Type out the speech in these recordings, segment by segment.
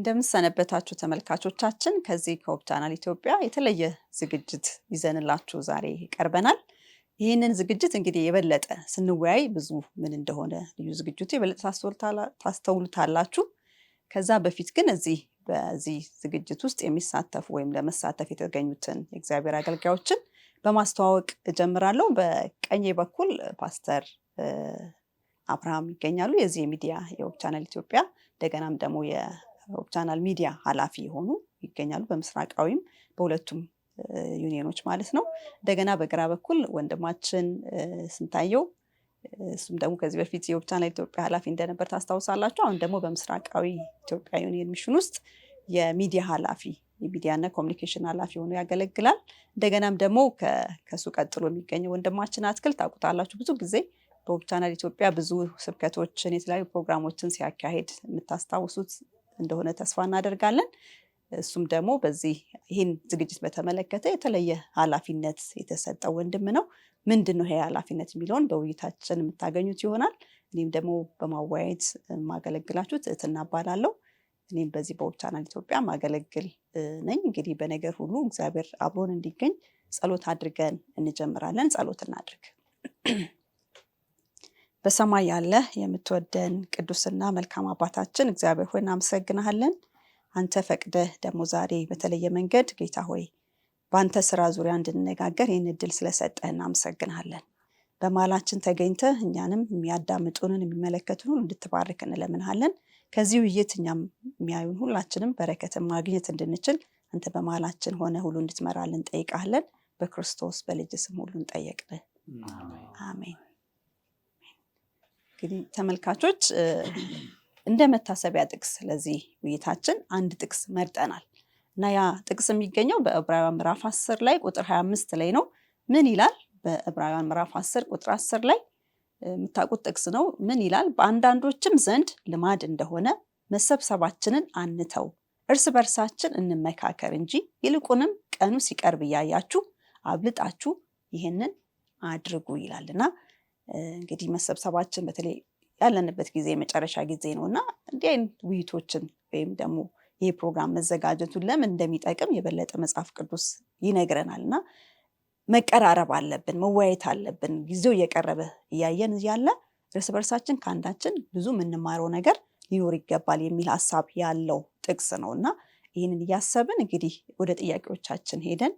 እንደምሰነበታችሁ ተመልካቾቻችን ከዚህ ከሆፕ ቻናል ኢትዮጵያ የተለየ ዝግጅት ይዘንላችሁ ዛሬ ቀርበናል። ይህንን ዝግጅት እንግዲህ የበለጠ ስንወያይ ብዙ ምን እንደሆነ ልዩ ዝግጅቱ የበለጠ ታስተውሉታላችሁ። ከዛ በፊት ግን በዚህ ዝግጅት ውስጥ የሚሳተፉ ወይም ለመሳተፍ የተገኙትን የእግዚአብሔር አገልጋዮችን በማስተዋወቅ እጀምራለሁ። በቀኝ በኩል ፓስተር አብርሃም ይገኛሉ። የዚህ ሚዲያ የሆፕ ቻናል ኢትዮጵያ እንደገናም ደግሞ የሆፕ ቻናል ሚዲያ ኃላፊ የሆኑ ይገኛሉ። በምስራቃዊም በሁለቱም ዩኒየኖች ማለት ነው። እንደገና በግራ በኩል ወንድማችን ስንታየው እሱም ደግሞ ከዚህ በፊት የሆፕ ቻናል ኢትዮጵያ ኃላፊ እንደነበር ታስታውሳላችሁ። አሁን ደግሞ በምስራቃዊ ኢትዮጵያ ዩኒየን ሚሽን ውስጥ የሚዲያ ኃላፊ የሚዲያና ኮሚኒኬሽን ኃላፊ ሆኖ ያገለግላል። እንደገናም ደግሞ ከሱ ቀጥሎ የሚገኘው ወንድማችን አትክልት ታውቁታላችሁ። ብዙ ጊዜ በሆፕ ቻናል ኢትዮጵያ ብዙ ስብከቶችን የተለያዩ ፕሮግራሞችን ሲያካሂድ የምታስታውሱት እንደሆነ ተስፋ እናደርጋለን። እሱም ደግሞ ይህን ዝግጅት በተመለከተ የተለየ ኃላፊነት የተሰጠው ወንድም ነው። ምንድን ነው ይሄ ኃላፊነት የሚለውን በውይይታችን የምታገኙት ይሆናል። እኔም ደግሞ በማወያየት ማገለግላችሁ ትህትና እባላለሁ። እኔም በዚህ በሆፕ ቻናል ኢትዮጵያ ማገለግል ነኝ። እንግዲህ በነገር ሁሉ እግዚአብሔር አብሮን እንዲገኝ ጸሎት አድርገን እንጀምራለን። ጸሎት እናድርግ። በሰማይ ያለ የምትወደን ቅዱስና መልካም አባታችን እግዚአብሔር ሆይ እናመሰግናለን። አንተ ፈቅደህ ደግሞ ዛሬ በተለየ መንገድ ጌታ ሆይ በአንተ ስራ ዙሪያ እንድንነጋገር ይህን እድል ስለሰጠህ እናመሰግናለን። በመሃላችን ተገኝተህ እኛንም የሚያዳምጡንን የሚመለከቱን ሁሉ እንድትባርክ እንለምንሃለን። ከዚህ ውይይት እኛም የሚያዩን ሁላችንም በረከትን ማግኘት እንድንችል አንተ በመሃላችን ሆነ ሁሉ እንድትመራልን እንጠይቃለን። በክርስቶስ በልጅ ስም ሁሉ እንጠየቅን። አሜን። እንግዲህ ተመልካቾች እንደ መታሰቢያ ጥቅስ ለዚህ ውይይታችን አንድ ጥቅስ መርጠናል እና ያ ጥቅስ የሚገኘው በዕብራውያን ምዕራፍ 10 ላይ ቁጥር 25 ላይ ነው። ምን ይላል? በዕብራውያን ምዕራፍ 10 ቁጥር 10 ላይ የምታውቁት ጥቅስ ነው። ምን ይላል? በአንዳንዶችም ዘንድ ልማድ እንደሆነ መሰብሰባችንን አንተው፣ እርስ በርሳችን እንመካከር እንጂ ይልቁንም ቀኑ ሲቀርብ እያያችሁ አብልጣችሁ ይህንን አድርጉ ይላልና እንግዲህ መሰብሰባችን በተለይ ያለንበት ጊዜ የመጨረሻ ጊዜ ነውና እንዲህ አይነት ውይይቶችን ወይም ደግሞ ይሄ ፕሮግራም መዘጋጀቱን ለምን እንደሚጠቅም የበለጠ መጽሐፍ ቅዱስ ይነግረናልና መቀራረብ አለብን፣ መወያየት አለብን። ጊዜው እየቀረበ እያየን ያለ እርስ በርሳችን ከአንዳችን ብዙ የምንማረው ነገር ሊኖር ይገባል የሚል ሀሳብ ያለው ጥቅስ ነውና ይህንን እያሰብን እንግዲህ ወደ ጥያቄዎቻችን ሄደን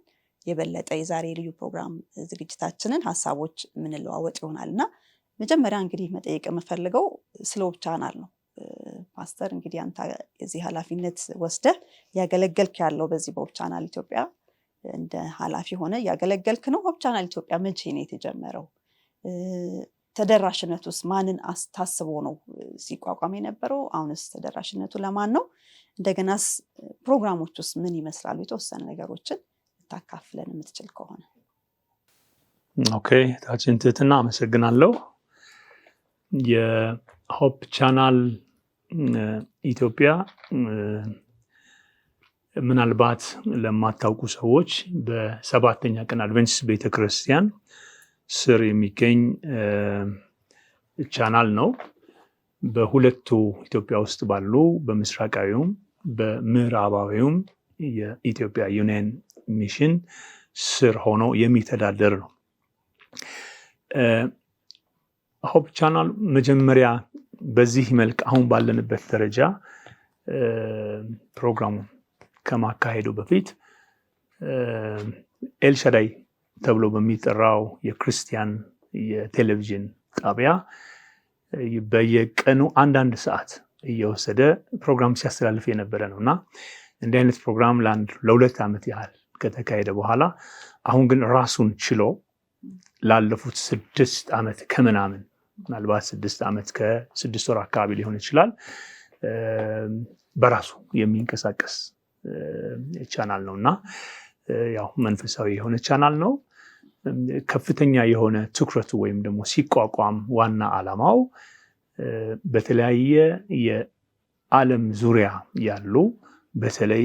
የበለጠ የዛሬ ልዩ ፕሮግራም ዝግጅታችንን ሀሳቦች የምንለዋወጥ ይሆናልና መጀመሪያ እንግዲህ መጠየቅ የምፈልገው ስለ ሆፕ ቻናል ነው። ፓስተር እንግዲህ አንተ የዚህ ኃላፊነት ወስደህ ያገለገልክ ያለው በዚህ በሆፕ ቻናል ኢትዮጵያ እንደ ኃላፊ ሆነ ያገለገልክ ነው። ሆፕ ቻናል ኢትዮጵያ መቼ ነው የተጀመረው? ተደራሽነቱስ ማንን ታስቦ ነው ሲቋቋም የነበረው? አሁንስ ተደራሽነቱ ለማን ነው? እንደገናስ ፕሮግራሞቹስ ምን ይመስላሉ? የተወሰነ ነገሮችን ታካፍለን የምትችል ከሆነ። ኦኬ፣ ታችን ትህትና አመሰግናለሁ። የሆፕ ቻናል ኢትዮጵያ ምናልባት ለማታውቁ ሰዎች በሰባተኛ ቀን አድቬንቲስት ቤተክርስቲያን ስር የሚገኝ ቻናል ነው። በሁለቱ ኢትዮጵያ ውስጥ ባሉ በምስራቃዊውም በምዕራባዊውም የኢትዮጵያ ዩኒየን ሚሽን ስር ሆኖ የሚተዳደር ነው። ሆፕ ቻናል መጀመሪያ በዚህ መልክ አሁን ባለንበት ደረጃ ፕሮግራሙን ከማካሄዱ በፊት ኤልሻዳይ ተብሎ በሚጠራው የክርስቲያን የቴሌቪዥን ጣቢያ በየቀኑ አንዳንድ ሰዓት እየወሰደ ፕሮግራም ሲያስተላልፍ የነበረ ነውና እንዲህ አይነት ፕሮግራም ለሁለት ዓመት ያህል ከተካሄደ በኋላ አሁን ግን ራሱን ችሎ ላለፉት 6 ዓመት ከምናምን ምናልባት 6 ዓመት ከ6 ወር አካባቢ ሊሆን ይችላል በራሱ የሚንቀሳቀስ ቻናል ነውና ያው መንፈሳዊ የሆነ ቻናል ነው። ከፍተኛ የሆነ ትኩረቱ ወይም ደግሞ ሲቋቋም ዋና ዓላማው በተለያየ የዓለም ዙሪያ ያሉ በተለይ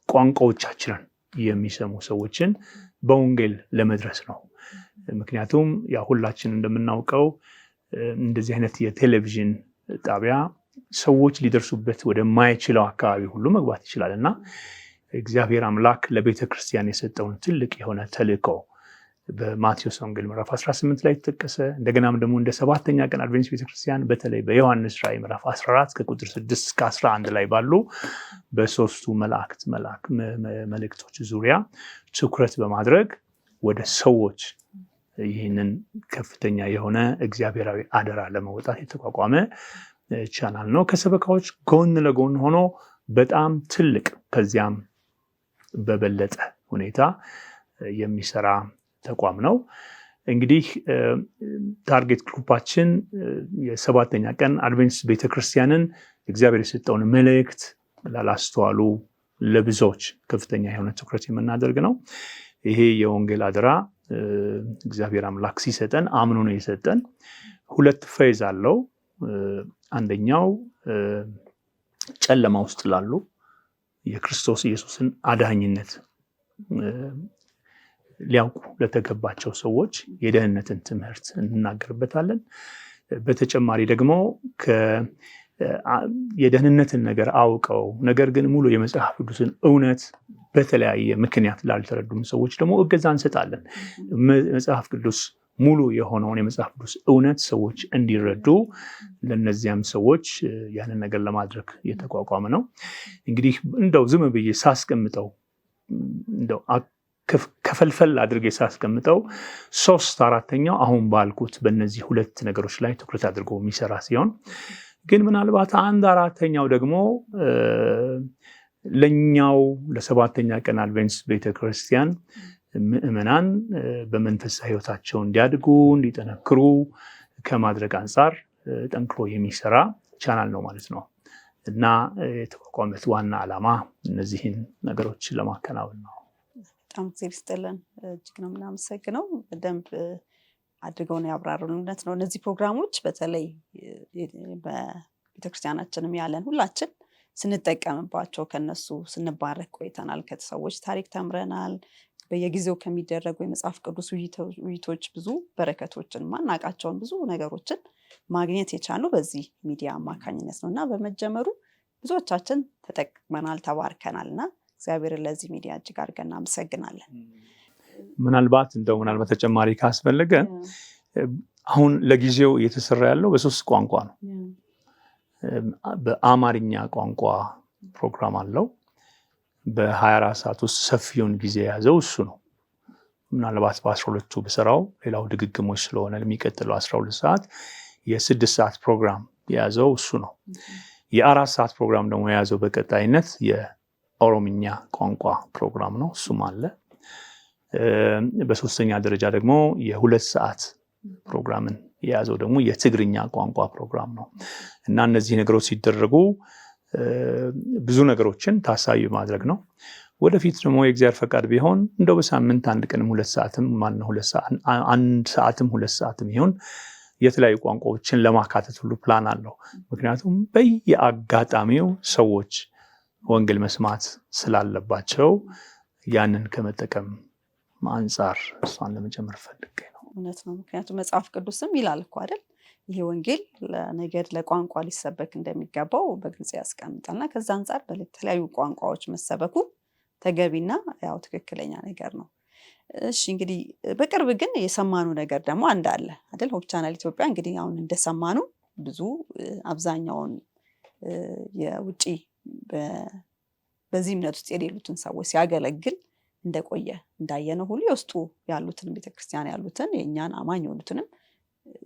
ቋንቋዎቻችንን የሚሰሙ ሰዎችን በወንጌል ለመድረስ ነው። ምክንያቱም ያው ሁላችን እንደምናውቀው እንደዚህ አይነት የቴሌቪዥን ጣቢያ ሰዎች ሊደርሱበት ወደማይችለው አካባቢ ሁሉ መግባት ይችላል እና እግዚአብሔር አምላክ ለቤተ ክርስቲያን የሰጠውን ትልቅ የሆነ ተልእኮ በማቴዎስ ወንጌል ምዕራፍ 18 ላይ ተጠቀሰ። እንደገናም ደግሞ እንደ ሰባተኛ ቀን አድቬንቲስት ቤተክርስቲያን በተለይ በዮሐንስ ራእይ ምዕራፍ 14 ከቁጥር 6 እስከ 11 ላይ ባሉ በሶስቱ መልእክቶች ዙሪያ ትኩረት በማድረግ ወደ ሰዎች ይህንን ከፍተኛ የሆነ እግዚአብሔራዊ አደራ ለመወጣት የተቋቋመ ቻናል ነው። ከሰበካዎች ጎን ለጎን ሆኖ በጣም ትልቅ ከዚያም በበለጠ ሁኔታ የሚሰራ ተቋም ነው። እንግዲህ ታርጌት ግሩፓችን የሰባተኛ ቀን አድቬንቲስት ቤተክርስቲያንን እግዚአብሔር የሰጠውን መልእክት ላላስተዋሉ ለብዙዎች ከፍተኛ የሆነ ትኩረት የምናደርግ ነው። ይሄ የወንጌል አደራ እግዚአብሔር አምላክ ሲሰጠን አምኖ ነው የሰጠን። ሁለት ፌዝ አለው። አንደኛው ጨለማ ውስጥ ላሉ የክርስቶስ ኢየሱስን አዳኝነት ሊያውቁ ለተገባቸው ሰዎች የደህንነትን ትምህርት እንናገርበታለን። በተጨማሪ ደግሞ የደህንነትን ነገር አውቀው ነገር ግን ሙሉ የመጽሐፍ ቅዱስን እውነት በተለያየ ምክንያት ላልተረዱም ሰዎች ደግሞ እገዛ እንሰጣለን። መጽሐፍ ቅዱስ ሙሉ የሆነውን የመጽሐፍ ቅዱስ እውነት ሰዎች እንዲረዱ ለነዚያም ሰዎች ያንን ነገር ለማድረግ የተቋቋመ ነው። እንግዲህ እንደው ዝም ብዬ ሳስቀምጠው እንደው ከፈልፈል አድርጌ ሳስቀምጠው 3/4 አሁን ባልኩት በእነዚህ ሁለት ነገሮች ላይ ትኩረት አድርጎ የሚሰራ ሲሆን ግን ምናልባት 1/4 ደግሞ ለኛው ለሰባተኛ ቀን አድቬንቲስት ቤተክርስቲያን ምእመናን በመንፈሳዊ ሕይወታቸው እንዲያድጉ እንዲጠነክሩ ከማድረግ አንጻር ጠንክሮ የሚሰራ ቻናል ነው ማለት ነው እና የተቋቋመበት ዋና ዓላማ እነዚህን ነገሮች ለማከናወን ነው። በጣም እግዚአብሔር ይስጥልን። እጅግ ነው የምናመሰግነው። በደንብ አድርገው ነው ያብራሩልን። እውነት ነው እነዚህ ፕሮግራሞች በተለይ በቤተክርስቲያናችንም ያለን ሁላችን ስንጠቀምባቸው ከነሱ ስንባረክ ቆይተናል። ከሰዎች ታሪክ ተምረናል። በየጊዜው ከሚደረጉ የመጽሐፍ ቅዱስ ውይይቶች ብዙ በረከቶችን ማናቃቸውን ብዙ ነገሮችን ማግኘት የቻልነው በዚህ ሚዲያ አማካኝነት ነው እና በመጀመሩ ብዙዎቻችን ተጠቅመናል፣ ተባርከናል እና እግዚአብሔርን ለዚህ ሚዲያ እጅግ አድርገን እናመሰግናለን። ምናልባት ተጨማሪ ካስፈለገ አሁን ለጊዜው እየተሰራ ያለው በ3 ቋንቋ ነው። በአማርኛ ቋንቋ ፕሮግራም አለው። በ24 ሰዓት ውስጥ ሰፊውን ጊዜ የያዘው እሱ ነው። ምናልባት በ12ቱ በሰራው ሌላው ድግግሞች ስለሆነ የሚቀጥለው 12 ሰዓት የ6 ሰዓት ፕሮግራም የያዘው እሱ ነው። የ4 ሰዓት ፕሮግራም ደግሞ የያዘው በቀጣይነት የኦሮምኛ ቋንቋ ፕሮግራም ነው። እሱም አለ። በሶስተኛ ደረጃ ደግሞ የ2 ሰዓት ፕሮግራምን የያዘው ደግሞ የትግርኛ ቋንቋ ፕሮግራም ነው እና እነዚህ ነገሮች ሲደረጉ ብዙ ነገሮችን ታሳቢ ማድረግ ነው። ወደፊት ደግሞ የእግዚአብሔር ፈቃድ ቢሆን እንደው በሳምንት 1 ቀንም 2 ሰዓትም 1 ሰዓትም 2 ሰዓትም ይሁን የተለያዩ ቋንቋዎችን ለማካተት ሁሉ ፕላን አለው። ምክንያቱም በየአጋጣሚው ሰዎች ወንጌል መስማት ስላለባቸው ያንን ከመጠቀም አንጻር እሷን ለመጨመር ፈልጌ ነው። እውነት ነው። ምክንያቱም መጽሐፍ ቅዱስም ይላል እኮ አይደል ይሄ ወንጌል ለነገድ ለቋንቋ ሊሰበክ እንደሚገባው በግልጽ ያስቀምጣልና ከዛ አንጻር በተለያዩ ቋንቋዎች መሰበኩ ተገቢና ያው ትክክለኛ ነገር ነው። እሺ እንግዲህ በቅርብ ግን የሰማኑ ነገር ደግሞ አንድ አለ አይደል? ሆፕ ቻናል ኢትዮጵያ እንግዲህ አሁን እንደሰማኑ ብዙ አብዛኛውን የውጪ በዚህ እምነት ውስጥ የሌሉትን ሰዎች ሲያገለግል እንደቆየ እንዳየነው ሁሉ የውስጡ ያሉትን ቤተክርስቲያን ያሉትን የእኛን አማኝ የሆኑትንም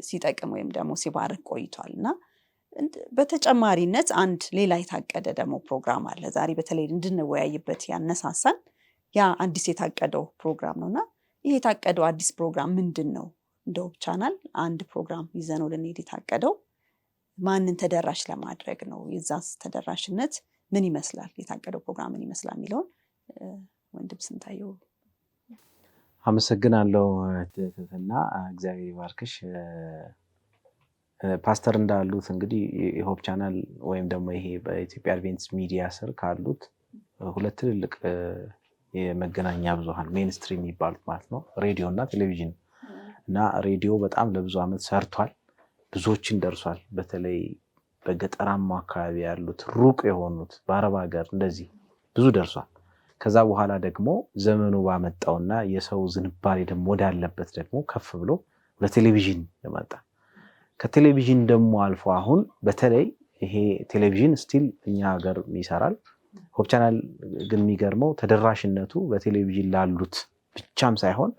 ሲጠቅም ወይም ደግሞ ሲባርክ ቆይቷል እና በተጨማሪነት አንድ ሌላ የታቀደ ደግሞ ፕሮግራም አለ። ዛሬ በተለይ እንድንወያይበት ያነሳሳን ያ አዲስ የታቀደው ፕሮግራም ነውና ይሄ የታቀደው አዲስ ፕሮግራም ምንድን ነው? እንደ ሆፕ ቻናል አንድ ፕሮግራም ይዘነው ልንሄድ የታቀደው ማንን ተደራሽ ለማድረግ ነው? የዛስ ተደራሽነት ምን ይመስላል? የታቀደው ፕሮግራም ምን ይመስላል የሚለውን ወንድም ስንታየው። አመሰግናለሁ ትህትና፣ እግዚአብሔር ይባርክሽ። ፓስተር እንዳሉት እንግዲህ የሆፕ ቻናል ወይም ደግሞ ይሄ በኢትዮጵያ አድቬንቲስት ሚዲያ ስር ካሉት 2 ትልልቅ የመገናኛ ብዙሃን ሜንስትሪም የሚባሉት ማለት ነው ሬዲዮ እና ቴሌቪዥን እና ሬዲዮ በጣም ለብዙ ዓመት ሰርቷል፣ ብዙዎችን ደርሷል። በተለይ በገጠራማ አካባቢ ያሉት ሩቅ የሆኑት በአረብ ሀገር እንደዚህ ብዙ ደርሷል። ከዛ በኋላ ደግሞ ዘመኑ ባመጣውና የሰው ዝንባሌ ደግሞ ወዳለበት ደግሞ ከፍ ብሎ ለቴሌቪዥን መጣ። ከቴሌቪዥን ደግሞ አልፎ አሁን በተለይ ይሄ ቴሌቪዥን ስቲል እኛ ሀገር ይሰራል። ሆፕ ቻናል ግን የሚገርመው ተደራሽነቱ በቴሌቪዥን ላሉት ብቻም ሳይሆን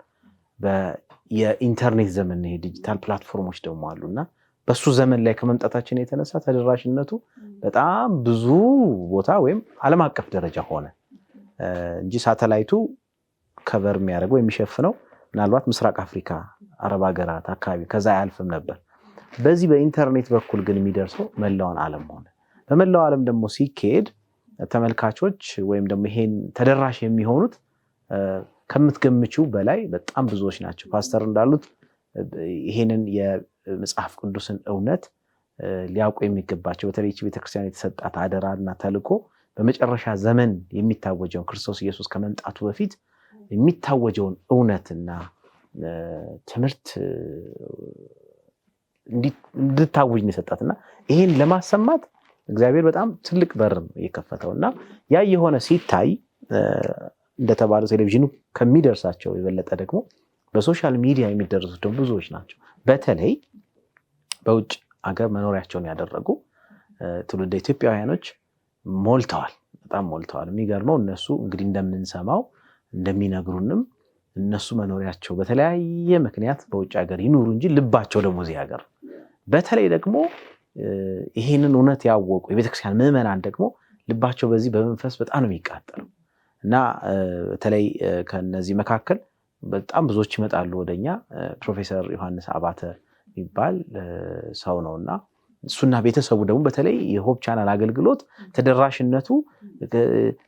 የኢንተርኔት ዘመን ይሄ ዲጂታል ፕላትፎርሞች ደግሞ አሉና በሱ ዘመን ላይ ከመምጣታችን የተነሳ ተደራሽነቱ በጣም ብዙ ቦታ ወይም ዓለም አቀፍ ደረጃ ሆነ እንጂ ሳተላይቱ ከቨር የሚያደርገው የሚሸፍነው ምናልባት ምስራቅ አፍሪካ፣ አረብ ሀገራት አካባቢ ከዛ አያልፍም ነበር። በዚህ በኢንተርኔት በኩል ግን የሚደርሰው መላውን ዓለም ሆነ። በመላው ዓለም ደግሞ ሲካሄድ ተመልካቾች ወይም ደግሞ ይሄን ተደራሽ የሚሆኑት ከምትገምቹ በላይ በጣም ብዙዎች ናቸው። ፓስተር እንዳሉት ይሄንን የመጽሐፍ ቅዱስን እውነት ሊያውቁ የሚገባቸው በተለይ ቤተክርስቲያን የተሰጣት አደራና ተልእኮ በመጨረሻ ዘመን የሚታወጀውን ክርስቶስ ኢየሱስ ከመምጣቱ በፊት የሚታወጀውን እውነትና ትምህርት እንድታወጅ ነው የሰጣትና ይሄን ለማሰማት እግዚአብሔር በጣም ትልቅ በር ነው የከፈተውና ያ የሆነ ሲታይ እንደተባለው ቴሌቪዥኑ ከሚደርሳቸው የበለጠ ደግሞ በሶሻል ሚዲያ የሚደርሱት ደግሞ ብዙዎች ናቸው። በተለይ በውጭ ሀገር መኖሪያቸውን ያደረጉ ትውልደ ኢትዮጵያውያኖች ሞልተዋል፣ በጣም ሞልተዋል። የሚገርመው እነሱ እንግዲህ እንደምንሰማው እንደሚነግሩንም እነሱ መኖሪያቸው በተለያየ ምክንያት በውጭ ሀገር ይኑሩ እንጂ ልባቸው ደግሞ እዚህ ሀገር፣ በተለይ ደግሞ ይሄንን እውነት ያወቁ የቤተክርስቲያን ምዕመናን ደግሞ ልባቸው በዚህ በመንፈስ በጣም ነው የሚቃጠለው እና በተለይ ከነዚህ መካከል በጣም ብዙዎች ይመጣሉ ወደኛ። ፕሮፌሰር ዮሐንስ አባተ የሚባል ሰው ነውና እሱና ቤተሰቡ ደግሞ በተለይ የሆፕ ቻናል አገልግሎት ተደራሽነቱ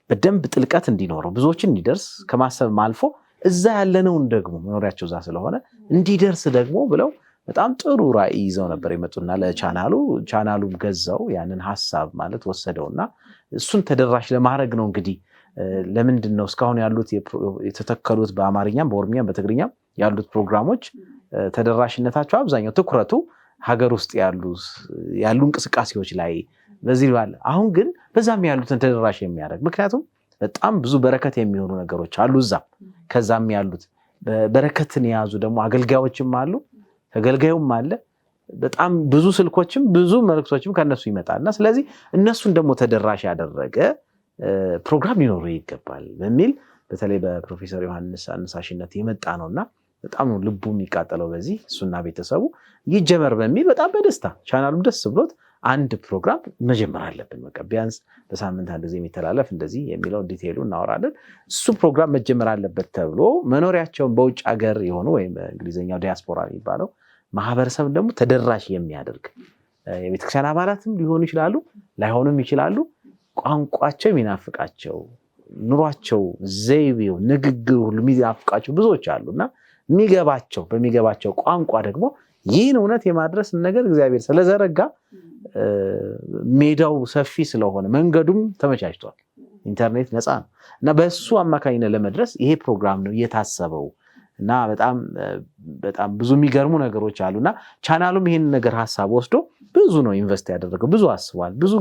በደንብ ጥልቀት እንዲኖረው ብዙዎችን እንዲደርስ ከማሰብ አልፎ እዛ ያለነውን ደግሞ መኖሪያቸው እዛ ስለሆነ እንዲደርስ ደግሞ ብለው በጣም ጥሩ ራዕይ ይዘው ነበር የመጡና ቻናሉም ገዛው ያንን ሐሳብ ማለት ወሰደውና እሱን ተደራሽ ለማድረግ ነው። እንግዲህ ለምንድን ነው እስካሁን ያሉት የተተከሉት በአማርኛም በኦሮምኛም በትግርኛም ያሉት ፕሮግራሞች ተደራሽነታቸው አብዛኛው ትኩረቱ ሀገር ውስጥ ያሉ እንቅስቃሴዎች ላይ በዚህ ባለ አሁን ግን በዛም ያሉትን ተደራሽ የሚያደርግ ምክንያቱም በጣም ብዙ በረከት የሚሆኑ ነገሮች አሉ እዛም ከዛም ያሉት በረከትን የያዙ ደግሞ አገልጋዮችም አሉ፣ ተገልጋዩም አለ። በጣም ብዙ ስልኮችም ብዙ መልእክቶችም ከነሱ ይመጣልና ስለዚህ እነሱን ደግሞ ተደራሽ ያደረገ ፕሮግራም ሊኖር ይገባል በሚል በተለይ በፕሮፌሰር ዮሐንስ አነሳሽነት የመጣ ነውና በጣም ልቡ የሚቃጠለው በዚህ እሱና ቤተሰቡ ይጀመር በሚል በጣም በደስታ ቻናሉም ደስ ብሎት አንድ ፕሮግራም መጀመር አለብን፣ በቃ ቢያንስ በሳምንት አንድ ጊዜ የሚተላለፍ እንደዚህ የሚለው ዲቴይሉ እናወራለን። እሱ ፕሮግራም መጀመር አለበት ተብሎ መኖሪያቸውን በውጭ ሀገር የሆኑ ወይም በእንግሊዝኛው ዲያስፖራ የሚባለው ማህበረሰብ ደግሞ ተደራሽ የሚያደርግ የቤተክርስቲያን አባላትም ሊሆኑ ይችላሉ፣ ላይሆኑም ይችላሉ። ቋንቋቸው የሚናፍቃቸው ኑሯቸው፣ ዘይቤው፣ ንግግሩ ሁሉ የሚናፍቃቸው ብዙዎች አሉና በሚገባቸው ቋንቋ ደግሞ ይህን እውነት የማድረስ ነገር እግዚአብሔር ስለዘረጋ ሜዳው ሰፊ ስለሆነ መንገዱም ተመቻችቷል። ኢንተርኔት ነፃ ነው እና በሱ አማካኝነት ለመድረስ ይሄ ፕሮግራም ነው የታሰበው እና በጣም ብዙ የሚገርሙ ነገሮች አሉና ቻናሉም ይሄን ነገር ሐሳብ ወስዶ ብዙ ነው ኢንቨስት ያደረገው፣ ብዙ አስቧል፣ ብዙ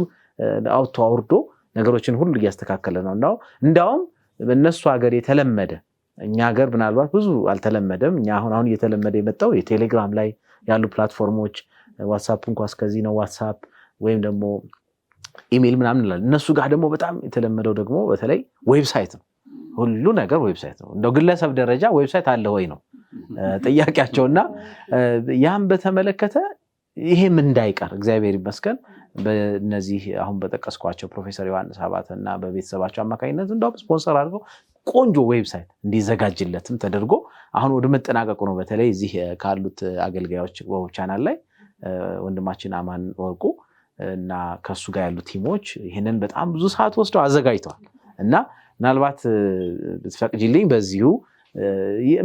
አውጥቶ አውርዶ ነገሮችን ሁሉ እያስተካከለ ነው። እንዳውም በእነሱ ሀገር የተለመደ እኛ ሀገር ምናልባት ብዙ አልተለመደም። እኛ አሁን እየተለመደ የመጣው የቴሌግራም ላይ ያሉ ፕላትፎርሞች ዋትስአፕ እንኳን እስከዚህ ነው ዋትስአፕ ወይም ደግሞ ኢሜል ምናምን እንላለን። እነሱ ጋር ደግሞ በጣም የተለመደው ደግሞ በተለይ ዌብሳይት ነው። ሁሉ ነገር ዌብሳይት ነው። እንደው ግለሰብ ደረጃ ዌብሳይት አለ ወይ ነው ጥያቄያቸውና ያም በተመለከተ ይሄም እንዳይቀር እግዚአብሔር ይመስገን በእነዚህ አሁን በተቀስኳቸው ፕሮፌሰር ዮሐንስ አባተና በቤተሰባቸው አማካኝነት እንደው ስፖንሰር አድርገው ቆንጆ ዌብሳይት እንዲዘጋጅለትም ተደርጎ አሁን ወደ መጠናቀቁ ነው። በተለይ እዚህ ካሉት አገልጋዮች በሆፕ ቻናል ላይ ወንድማችን አማን ወርቁ እና ከሱ ጋር ያሉ ቲሞች ይሄንን በጣም ብዙ ሰዓት ወስደው አዘጋጅተዋል እና ምናልባት ብትፈቅጂልኝ በዚሁ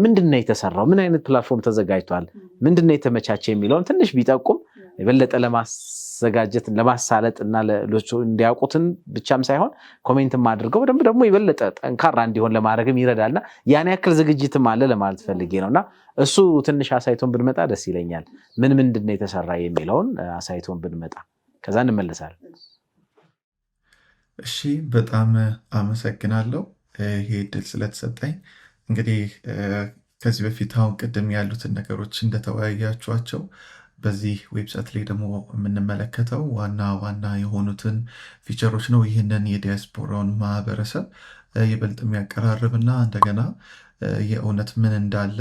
ምንድነው የተሰራው፣ ምን አይነት ፕላትፎርም ተዘጋጅቷል፣ ምንድነው የተመቻቸ የሚለውን ትንሽ ቢጠቁም የበለጠ ለማዘጋጀት ለማሳለጥ እና ለሎቹ እንዲያውቁትን ብቻም ሳይሆን ኮሜንትም አድርገው ደግሞ የበለጠ ጠንካራ እንዲሆን ለማድረግም ይረዳልና ያን ያክል ዝግጅትም አለ ለማለት ፈልጌ ነውና እሱ ትንሽ አሳይቶን ብንመጣ ደስ ይለኛል። ምንድነው የተሰራ የሚለውን አሳይቶን ብንመጣ ከዛ እንመለሳለን። እሺ በጣም አመሰግናለሁ ይሄ እድል ስለተሰጠኝ። እንግዲህ ከዚህ በፊት አሁን ቅድም ያሉትን ነገሮች እንደተወያያችኋቸው በዚህ ዌብሳይት ላይ ደግሞ የምንመለከተው ዋና ዋና የሆኑትን ፊቸሮች ነው። ይህንን የዲያስፖራውን ማህበረሰብ ይበልጥ የሚያቀራርብና እንደገና የእውነት ምን እንዳለ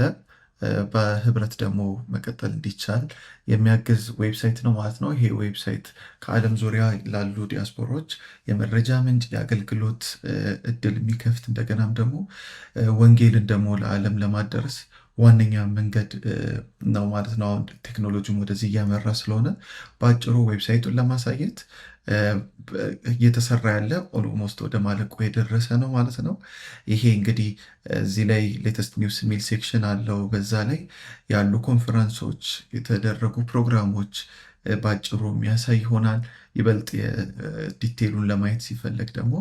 በህብረት ደግሞ መቀጠል እንዲቻል የሚያግዝ ዌብሳይት ነው ማለት ነው። ይሄ ዌብሳይት ከዓለም ዙሪያ ላሉ ዲያስፖሮች የመረጃ ምንጭ፣ የአገልግሎት እድል የሚከፍት እንደገናም ደግሞ ወንጌልን ደግሞ ለዓለም ለማደረስ ዋነኛ መንገድ ነው ማለት ነው። አሁን ቴክኖሎጂም ወደዚህ እያመራ ስለሆነ በአጭሩ ዌብሳይቱን ለማሳየት እየተሰራ ያለ ኦልሞስት ወደ ማለቁ የደረሰ ነው ማለት ነው። ይሄ እንግዲህ እዚህ ላይ ሌተስት ኒውስ የሚል ሴክሽን አለው። በዛ ላይ ያሉ ኮንፈረንሶች፣ የተደረጉ ፕሮግራሞች በአጭሩ የሚያሳይ ይሆናል። ይበልጥ ዲቴሉን ለማየት ሲፈለግ ደግሞ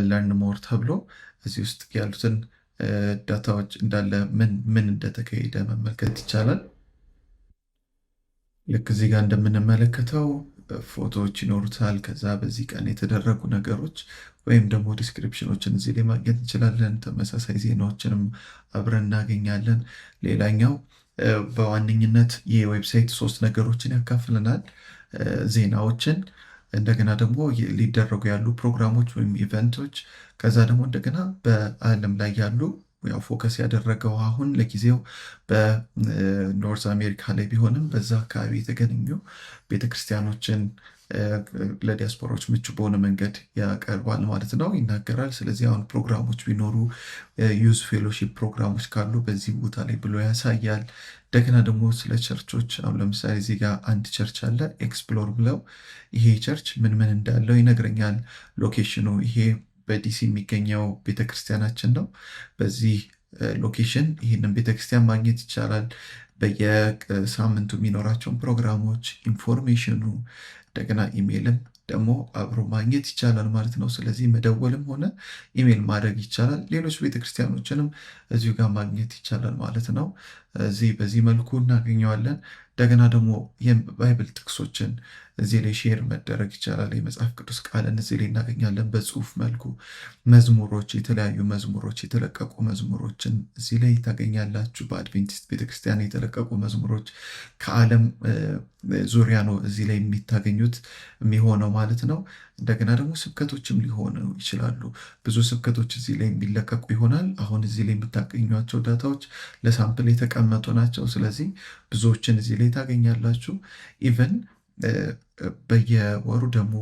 ለርን ሞር ተብሎ እዚህ ውስጥ ያሉትን ዳታዎች እንዳለ ምን እንደተካሄደ መመልከት ይቻላል። ልክ እዚህ ጋር እንደምንመለከተው ፎቶዎች ይኖሩታል። ከዛ በዚህ ቀን የተደረጉ ነገሮች ወይም ደግሞ ዲስክሪፕሽኖችን እዚህ ላይ ማግኘት እንችላለን። ተመሳሳይ ዜናዎችንም አብረን እናገኛለን። ሌላኛው በዋነኝነት ይህ ዌብሳይት 3 ነገሮችን ያካፍለናል። ዜናዎችን፣ እንደገና ደግሞ ሊደረጉ ያሉ ፕሮግራሞች ወይም ኢቨንቶች፣ ከዛ ደግሞ እንደገና በዓለም ላይ ያሉ ያው ፎከስ ያደረገው አሁን ለጊዜው በኖርዝ አሜሪካ ላይ ቢሆንም በዛ አካባቢ የተገኙ ቤተክርስቲያኖችን ለዲያስፖራዎች ምቹ በሆነ መንገድ ያቀርባል ማለት ነው፣ ይናገራል። ስለዚህ አሁን ፕሮግራሞች ቢኖሩ ዩዝ ፌሎሺፕ ፕሮግራሞች ካሉ በዚህ ቦታ ላይ ብሎ ያሳያል። እንደገና ደግሞ ስለ ቸርቾች አሁን ለምሳሌ እዚህ ጋር አንድ ቸርች አለ ኤክስፕሎር ብለው፣ ይሄ ቸርች ምን እንዳለው ይነግረኛል። ሎኬሽኑ ይሄ በዲሲ የሚገኘው ቤተክርስቲያናችን ነው። በዚህ ሎኬሽን ይህንን ቤተክርስቲያን ማግኘት ይቻላል። በየሳምንቱ የሚኖራቸውን ፕሮግራሞች፣ ኢንፎርሜሽኑ፣ እንደገና ኢሜይልም ደግሞ አብሮ ማግኘት ይቻላል ማለት ነው። ስለዚህ መደወልም ሆነ ኢሜይል ማድረግ ይቻላል። ሌሎች ቤተክርስቲያኖችንም እዚሁ ጋር ማግኘት ይቻላል ማለት ነው። በዚህ መልኩ እናገኘዋለን። እንደገና ደግሞ የባይብል ጥቅሶችን እዚህ ላይ ሼር መደረግ ይቻላል። የመጽሐፍ ቅዱስ ቃልን እዚህ ላይ እናገኛለን በጽሁፍ መልኩ። መዝሙሮች፣ የተለያዩ መዝሙሮች፣ የተለቀቁ መዝሙሮችን እዚህ ላይ ታገኛላችሁ። በአድቬንቲስት ቤተክርስቲያን የተለቀቁ መዝሙሮች ከዓለም ዙሪያ ነው እዚህ ላይ የሚታገኙት የሚሆነው ማለት ነው። እንደገና ደግሞ ስብከቶችም ሊሆኑ ይችላሉ። ብዙ ስብከቶች እዚህ ላይ የሚለቀቁ ይሆናል። አሁን እዚህ ላይ የምታገኟቸው ዳታዎች ለሳምፕል የተቀመጡ ናቸው። ስለዚህ ብዙዎችን እዚህ ላይ ታገኛላችሁ። ኢቨን በየወሩ ደግሞ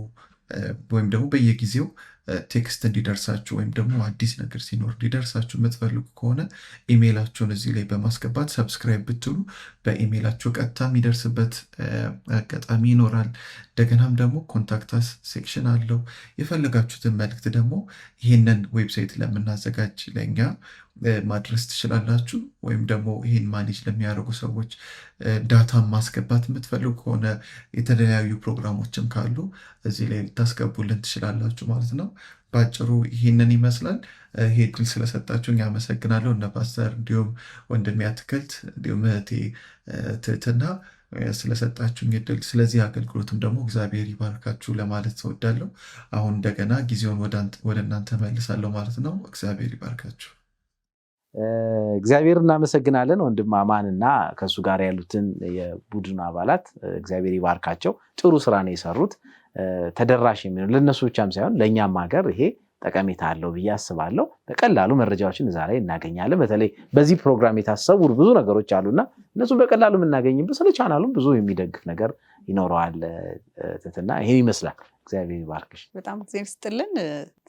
ወይም ደግሞ በየጊዜው ቴክስት እንዲደርሳችሁ ወይም ደግሞ አዲስ ነገር ሲኖር እንዲደርሳችሁ የምትፈልጉ ከሆነ ኢሜይላችሁን እዚህ ላይ በማስገባት ሰብስክራይብ ብትሉ በኢሜይላችሁ ቀጥታ የሚደርስበት አጋጣሚ ይኖራል። እንደገናም ደግሞ ኮንታክታስ ሴክሽን አለው። የፈለጋችሁትን መልእክት ደግሞ ይህንን ዌብሳይት ለምናዘጋጅ ለእኛ ማድረስ ትችላላችሁ። ወይም ደግሞ ይህን ማኔጅ ለሚያደርጉ ሰዎች ዳታ ማስገባት የምትፈልጉ ከሆነ የተለያዩ ፕሮግራሞችም ካሉ እዚህ ላይ ልታስገቡልን ትችላላችሁ ማለት ነው። በአጭሩ ይህንን ይመስላል። ይሄ ድል ስለሰጣችሁ አመሰግናለሁ። እነ ፓስተር እንዲሁም ወንድሜ አትክልት እንዲሁም እህቴ ትህትና ስለሰጣችሁኝ እድል፣ ስለዚህ አገልግሎትም ደግሞ እግዚአብሔር ይባርካችሁ ለማለት እወዳለሁ። አሁን እንደገና ጊዜውን ወደ እናንተ መልሳለሁ ማለት ነው። እግዚአብሔር ይባርካችሁ። እግዚአብሔር እናመሰግናለን። ወንድም አማን እና ከሱ ጋር ያሉትን የቡድን አባላት እግዚአብሔር ይባርካቸው። ጥሩ ስራ ነው የሰሩት። ተደራሽ የሚሆን ለነሱ ብቻም ሳይሆን ለእኛም ሀገር ይሄ ጠቀሜታ አለው ብዬ አስባለሁ። በቀላሉ መረጃዎችን እዛ ላይ እናገኛለን። በተለይ በዚህ ፕሮግራም የታሰቡ ብዙ ነገሮች አሉና እነሱም በቀላሉ የምናገኝበት፣ ስለ ቻናሉም ብዙ የሚደግፍ ነገር ይኖረዋል። ትትና ይሄን ይመስላል። እግዚአብሔር ይባርክሽ። በጣም እግዚአብሔር ይስጥልን።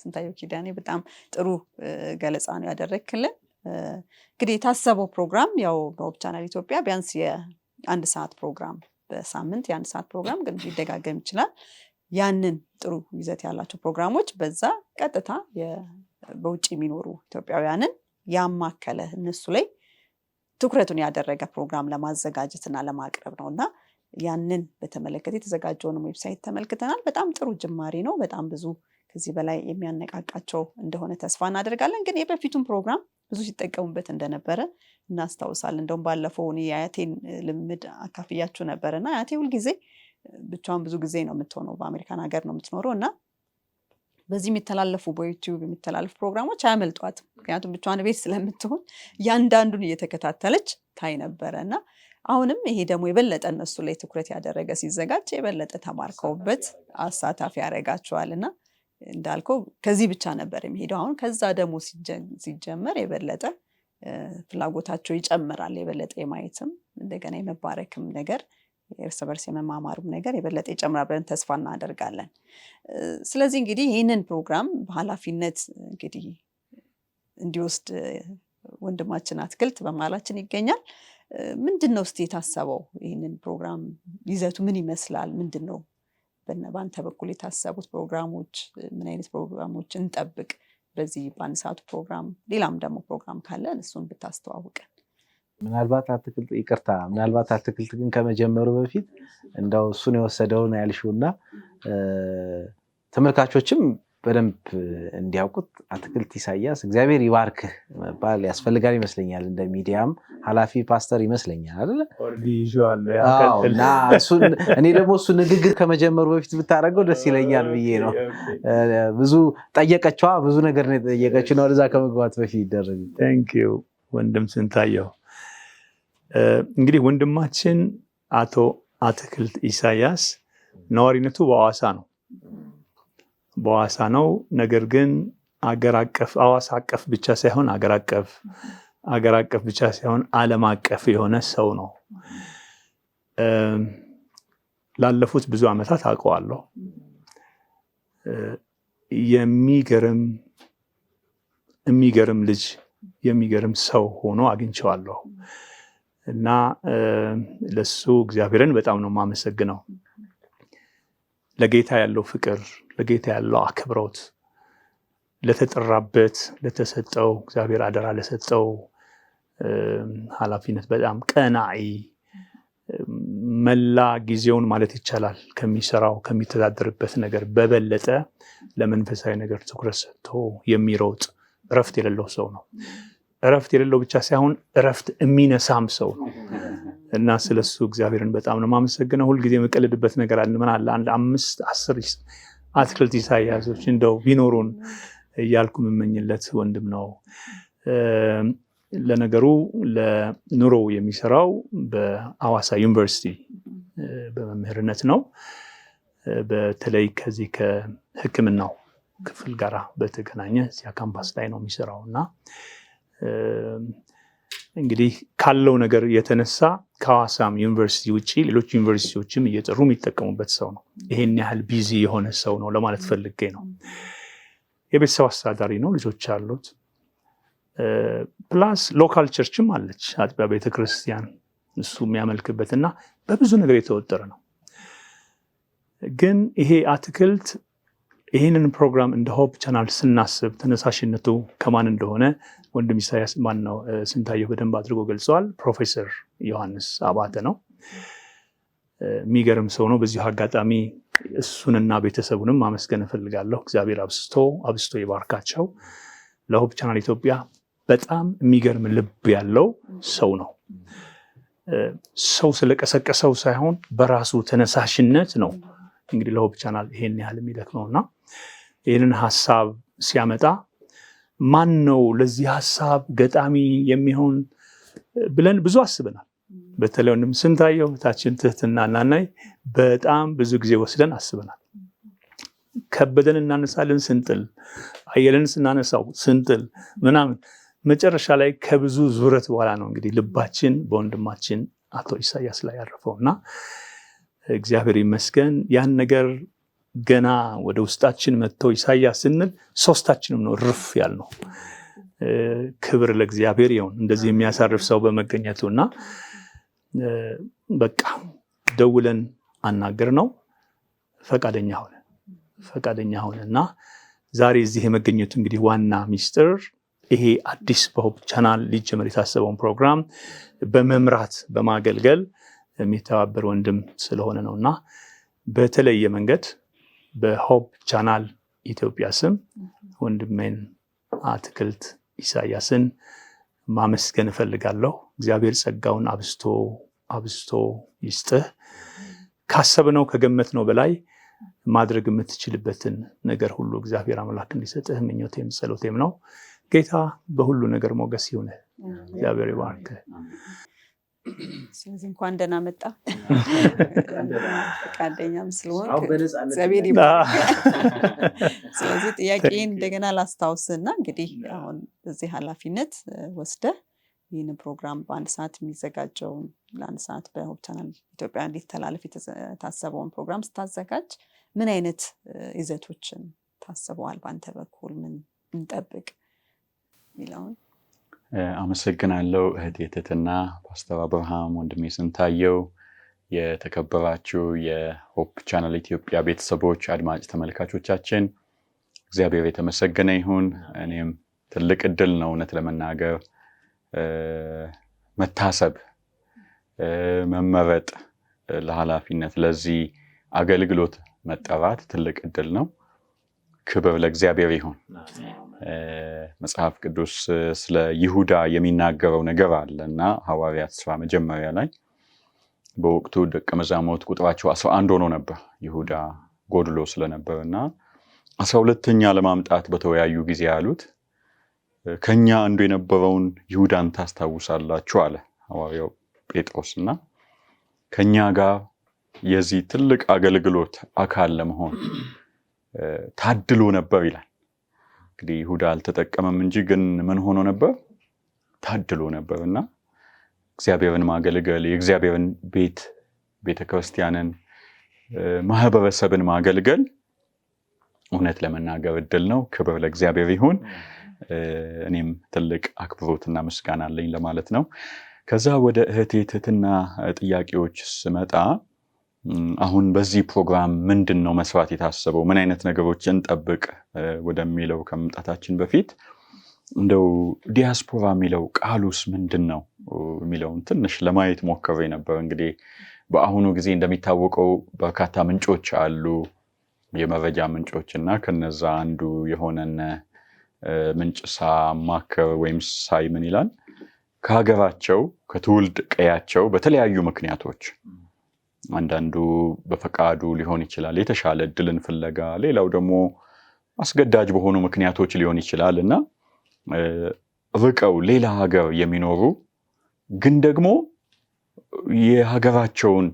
ስንታየው ኪዳኔ በጣም ጥሩ ገለጻ ነው ያደረክልን። እንግዲህ የታሰበው ፕሮግራም ያው በሆፕ ቻናል ኢትዮጵያ ቢያንስ የ1 ሰዓት ፕሮግራም በሳምንት የ1 ሰዓት ፕሮግራም ግን ሊደጋገም ይችላል። ያንን ጥሩ ይዘት ያላቸው ፕሮግራሞች በዛ ቀጥታ በውጭ የሚኖሩ ኢትዮጵያውያንን ያማከለ እነሱ ላይ ትኩረቱን ያደረገ ፕሮግራም ለማዘጋጀትና ለማቅረብ ነውና ያንን በተመለከተ የተዘጋጀውን ዌብሳይት ተመልክተናል። በጣም ጥሩ ጅማሬ ነው። በጣም ብዙ ከዚህ በላይ የሚያነቃቃቸው እንደሆነ ተስፋ እናደርጋለን። ግን የበፊቱን ፕሮግራም ብዙ ሲጠቀሙበት እንደነበረ እናስታውሳለን። እንደውም ባለፈው እኔ የአያቴን ልምድ አካፍያችሁ ነበርና አያቴ ሁልጊዜ ብቻዋን ብዙ ጊዜ ነው የምትሆነው፣ በአሜሪካን ሀገር ነው የምትኖረው እና በዚህ የሚተላለፉ በዩቲዩብ የሚተላለፉ ፕሮግራሞች አያመልጧትም። ምክንያቱም ብቻዋን ቤት ስለምትሆን ያንዳንዱን እየተከታተለች ታይ ነበረ እና አሁንም ይሄ ደግሞ የበለጠ እነሱ ላይ ትኩረት ያደረገ ሲዘጋጅ የበለጠ ተማርከውበት አሳታፊ ያደርጋቸዋል እና እንዳልከው ከዚህ ብቻ ነበር የሚሄደው። አሁን ከዛ ደግሞ ሲጀመር የበለጠ ፍላጎታቸው ይጨምራል። የበለጠ የማየትም እንደገና የመባረክም ነገር የእርስ በርስ የመማማሩም ነገር የበለጠ ይጨምራል ብለን ተስፋ እናደርጋለን። ስለዚህ እንግዲህ ይህንን ፕሮግራም በኃላፊነት እንግዲህ እንዲወስድ ወንድማችን አትክልት በመሃላችን ይገኛል። ምንድን ነው እስቲ የታሰበው? ይህንን ፕሮግራም ይዘቱ ምን ይመስላል? ምንድን ነው በአንተ በኩል የታሰቡት ፕሮግራሞች? ምን አይነት ፕሮግራሞች እንጠብቅ በዚህ በአንድ ሰዓቱ ፕሮግራም? ሌላም ደግሞ ፕሮግራም ካለን እሱን ብታስተዋውቀን። ምናልባት አትክልት ይቅርታ፣ ምናልባት አትክልት ግን ከመጀመሩ በፊት እንደው እሱን የወሰደውን ያልሽውና ተመልካቾችም በደንብ እንዲያውቁት አትክልት ኢሳያስ እግዚአብሔር ይባርክህ መባል ያስፈልጋል ይመስለኛል። እንደ ሚዲያም ኃላፊ ፓስተር ይመስለኛል አይደል? እና እኔ ደግሞ እሱ ንግግር ከመጀመሩ በፊት ብታደርገው ደስ ይለኛል ብዬ ነው። ብዙ ጠየቀችዋ፣ ብዙ ነገር ነው የጠየቀችው ነው ወደዛ ከመግባት በፊት ይደረግ። ታንክ ዩ ወንድም ስንታየው። እንግዲህ ወንድማችን አቶ አትክልት ኢሳያስ ነዋሪነቱ በሐዋሳ ነው። በሐዋሳ ነው። ነገር ግን አገር አቀፍ ሐዋሳ አቀፍ ብቻ ሳይሆን አገር አቀፍ ብቻ ሳይሆን ዓለም አቀፍ የሆነ ሰው ነው። ላለፉት ብዙ ዓመታት አውቀዋለሁ። የሚገርም ልጅ የሚገርም ሰው ሆኖ አግኝቼዋለሁ እና ለሱ እግዚአብሔርን በጣም ነው የማመሰግነው። ለጌታ ያለው ፍቅር፣ ለጌታ ያለው አክብሮት፣ ለተጠራበት ለተሰጠው እግዚአብሔር አደራ ለሰጠው ኃላፊነት በጣም ቀናኢ፣ መላ ጊዜውን ማለት ይቻላል ከሚሰራው ከሚተዳደርበት ነገር በበለጠ ለመንፈሳዊ ነገር ትኩረት ሰጥቶ የሚሮጥ እረፍት የሌለው ሰው ነው። እረፍት የሌለው ብቻ ሳይሆን እረፍት የሚነሳም ሰው ነው እና ስለሱ እግዚአብሔርን በጣም ነው የማመሰግነው። ሁልጊዜ የምቀልድበት ነገር አለ። ምን አለ አንድ 5-10 አትክልት ኢሳያሶች እንደው ቢኖሩን እያልኩ የምመኝለት ወንድም ነው። ለነገሩ ለኑሮው የሚሰራው በሐዋሳ ዩኒቨርሲቲ በመምህርነት ነው። በተለይ ከዚህ ከሕክምናው ክፍል ጋር በተገናኘ እዚያ ካምፓስ ላይ ነው የሚሰራው እና እንግዲህ ካለው ነገር የተነሳ ከሐዋሳም ዩኒቨርሲቲ ውጪ ሌሎች ዩኒቨርሲቲዎችም እየጠሩ የሚጠቀሙበት ሰው ነው። ይሄን ያህል ቢዚ የሆነ ሰው ነው ለማለት ፈልጌ ነው። የቤተሰብ አስተዳዳሪ ነው፣ ልጆች አሉት። ፕላስ ሎካል ቸርችም አለች፣ አጥቢያ ቤተክርስቲያን እሱ የሚያመልክበትና በብዙ ነገር የተወጠረ ነው። ግን ይሄ አትክልት ይህንን ፕሮግራም እንደ ሆፕ ቻናል ስናስብ ተነሳሽነቱ ከማን እንደሆነ ወንድም ኢሳያስ ማነው ስንታየው በደንብ አድርጎ ገልጸዋል። ፕሮፌሰር ዮሐንስ አባተ ነው። የሚገርም ሰው ነው። በዚሁ አጋጣሚ እሱንና ቤተሰቡንም ማመስገን እፈልጋለሁ። እግዚአብሔር አብስቶ ይባርካቸው። ለሆፕ ቻናል ኢትዮጵያ በጣም የሚገርም ልብ ያለው ሰው ነው። ሰው ስለቀሰቀሰው ሳይሆን በራሱ ተነሳሽነት ነው እንግዲህ ለሆፕ ቻናል ይሄን ያህል የሚደክመውና ይህንን ሀሳብ ሲያመጣ ማን ነው ለዚህ ሀሳብ ገጣሚ የሚሆን ብለን ብዙ አስበናል። በተለይ ወንድም ስንታየው ታችን ትህትና እናናይ በጣም ብዙ ጊዜ ወስደን አስበናል። ከበደን እናነሳለን ስንጥል፣ አየለን ስናነሳው ስንጥል ምናምን መጨረሻ ላይ ከብዙ ዙረት በኋላ ነው እንግዲህ ልባችን በወንድማችን አቶ ኢሳያስ ላይ ያረፈውና እግዚአብሔር ይመስገን ያን ነገር ገና ወደ ውስጣችን መጥቶ ኢሳያስ ስንል ሶስታችንም ነው ርፍ ያልነው። ክብር ለእግዚአብሔር ይሁን እንደዚህ የሚያሳርፍ ሰው በመገኘቱና በቃ ደውለን አናገር ነው ፈቃደኛ ሆነና ዛሬ እዚህ የመገኘቱ እንግዲህ ዋና ሚስጥር ይሄ አዲስ በሆፕ ቻናል ሊጀመር የታሰበውን ፕሮግራም በመምራት በማገልገል የሚተባበር ወንድም ስለሆነ ነውና በተለየ መንገድ በሆፕ ቻናል ኢትዮጵያ ስም ወንድሜን አትክልት ኢሳያስን ማመስገን እፈልጋለሁ። እግዚአብሔር ጸጋውን አብስቶ ይስጥህ። ካሰብነው ከገመትነው በላይ ማድረግ የምትችልበትን ነገር ሁሉ እግዚአብሔር አምላክ እንዲሰጥህ ምኞቴም ጸሎቴም ነው። ጌታ በሁሉ ነገር ሞገስ ይሁንህ። እግዚአብሔር ይባርክ። ስለዚህ እንኳን ደህና መጣ። ፈቃደኛም ስለሆንክ እግዚአብሔር ይባርክ። ስለዚህ ጥያቄን እንደገና ላስታውስና እንግዲህ አሁን በዚህ ኃላፊነት ወስደህ ይህን ፕሮግራም በአንድ ሰዓት የሚዘጋጀውን ለአንድ ሰዓት በሆፕ ቻናል ኢትዮጵያ እንዲተላለፍ የታሰበውን ፕሮግራም ስታዘጋጅ ምን አይነት ይዘቶችን ታስበዋል? በአንተ በኩል ምን እንጠብቅ የሚለውን። አመሰግናለሁ እህቴ ትትና፣ ፓስተር አብርሃም፣ ወንድሜ ስንታየው፣ የተከበራችሁ የሆፕ ቻናል ኢትዮጵያ ቤተሰቦች፣ አድማጭ ተመልካቾቻችን እግዚአብሔር የተመሰገነ ይሁን። እኔም ትልቅ እድል ነው እውነት ለመናገር መታሰብ፣ መመረጥ፣ ለኃላፊነት ለዚህ አገልግሎት መጠራት ትልቅ እድል ነው። ክብር ለእግዚአብሔር ይሁን። መጽሐፍ ቅዱስ ስለ ይሁዳ የሚናገረው ነገር አለ እና ሐዋርያት ሥራ መጀመሪያ ላይ በወቅቱ ደቀ መዛሙርት ቁጥራቸው 11 ሆኖ ነበር። ይሁዳ ጎድሎ ስለነበር እና 12ኛ ለማምጣት በተወያዩ ጊዜ ያሉት ከኛ አንዱ የነበረውን ይሁዳን ታስታውሳላችሁ አለ ሐዋርያው ጴጥሮስ። እና ከኛ ጋር የዚህ ትልቅ አገልግሎት አካል ለመሆን ታድሎ ነበር ይላል። እንግዲህ ይሁዳ አልተጠቀመም እንጂ ግን ምን ሆኖ ነበር? ታድሎ ነበር። እና እግዚአብሔርን ማገልገል፣ የእግዚአብሔርን ቤተክርስቲያንን፣ ማህበረሰብን ማገልገል እውነት ለመናገር እድል ነው። ክብር ለእግዚአብሔር ይሁን። እኔም ትልቅ አክብሮትና ምስጋና አለኝ ለማለት ነው። ከዛ ወደ እህቴ ትትና ጥያቄዎች ስመጣ አሁን በዚህ ፕሮግራም ምንድን ነው መስራት የታሰበው? ምን አይነት ነገሮችን እንጠብቅ ወደሚለው ከመምጣታችን በፊት እንደው ዲያስፖራ የሚለው ቃሉስ ምንድን ነው የሚለውን ትንሽ ለማየት ሞክሬ ነበር። እንግዲህ በአሁኑ ጊዜ እንደሚታወቀው በርካታ ምንጮች አሉ፣ የመረጃ ምንጮች እና ከነዛ አንዱ የሆነን ምንጭ ሳማከር ወይም ሳይ ምን ይላል? ከሀገራቸው ከትውልድ ቀያቸው በተለያዩ ምክንያቶች፣ አንዳንዱ በፈቃዱ ሊሆን ይችላል የተሻለ እድልን ፍለጋ፣ ሌላው ደግሞ አስገዳጅ በሆኑ ምክንያቶች ሊሆን ይችላል እና ርቀው ሌላ ሀገር የሚኖሩ ግን ደግሞ የሀገራቸውን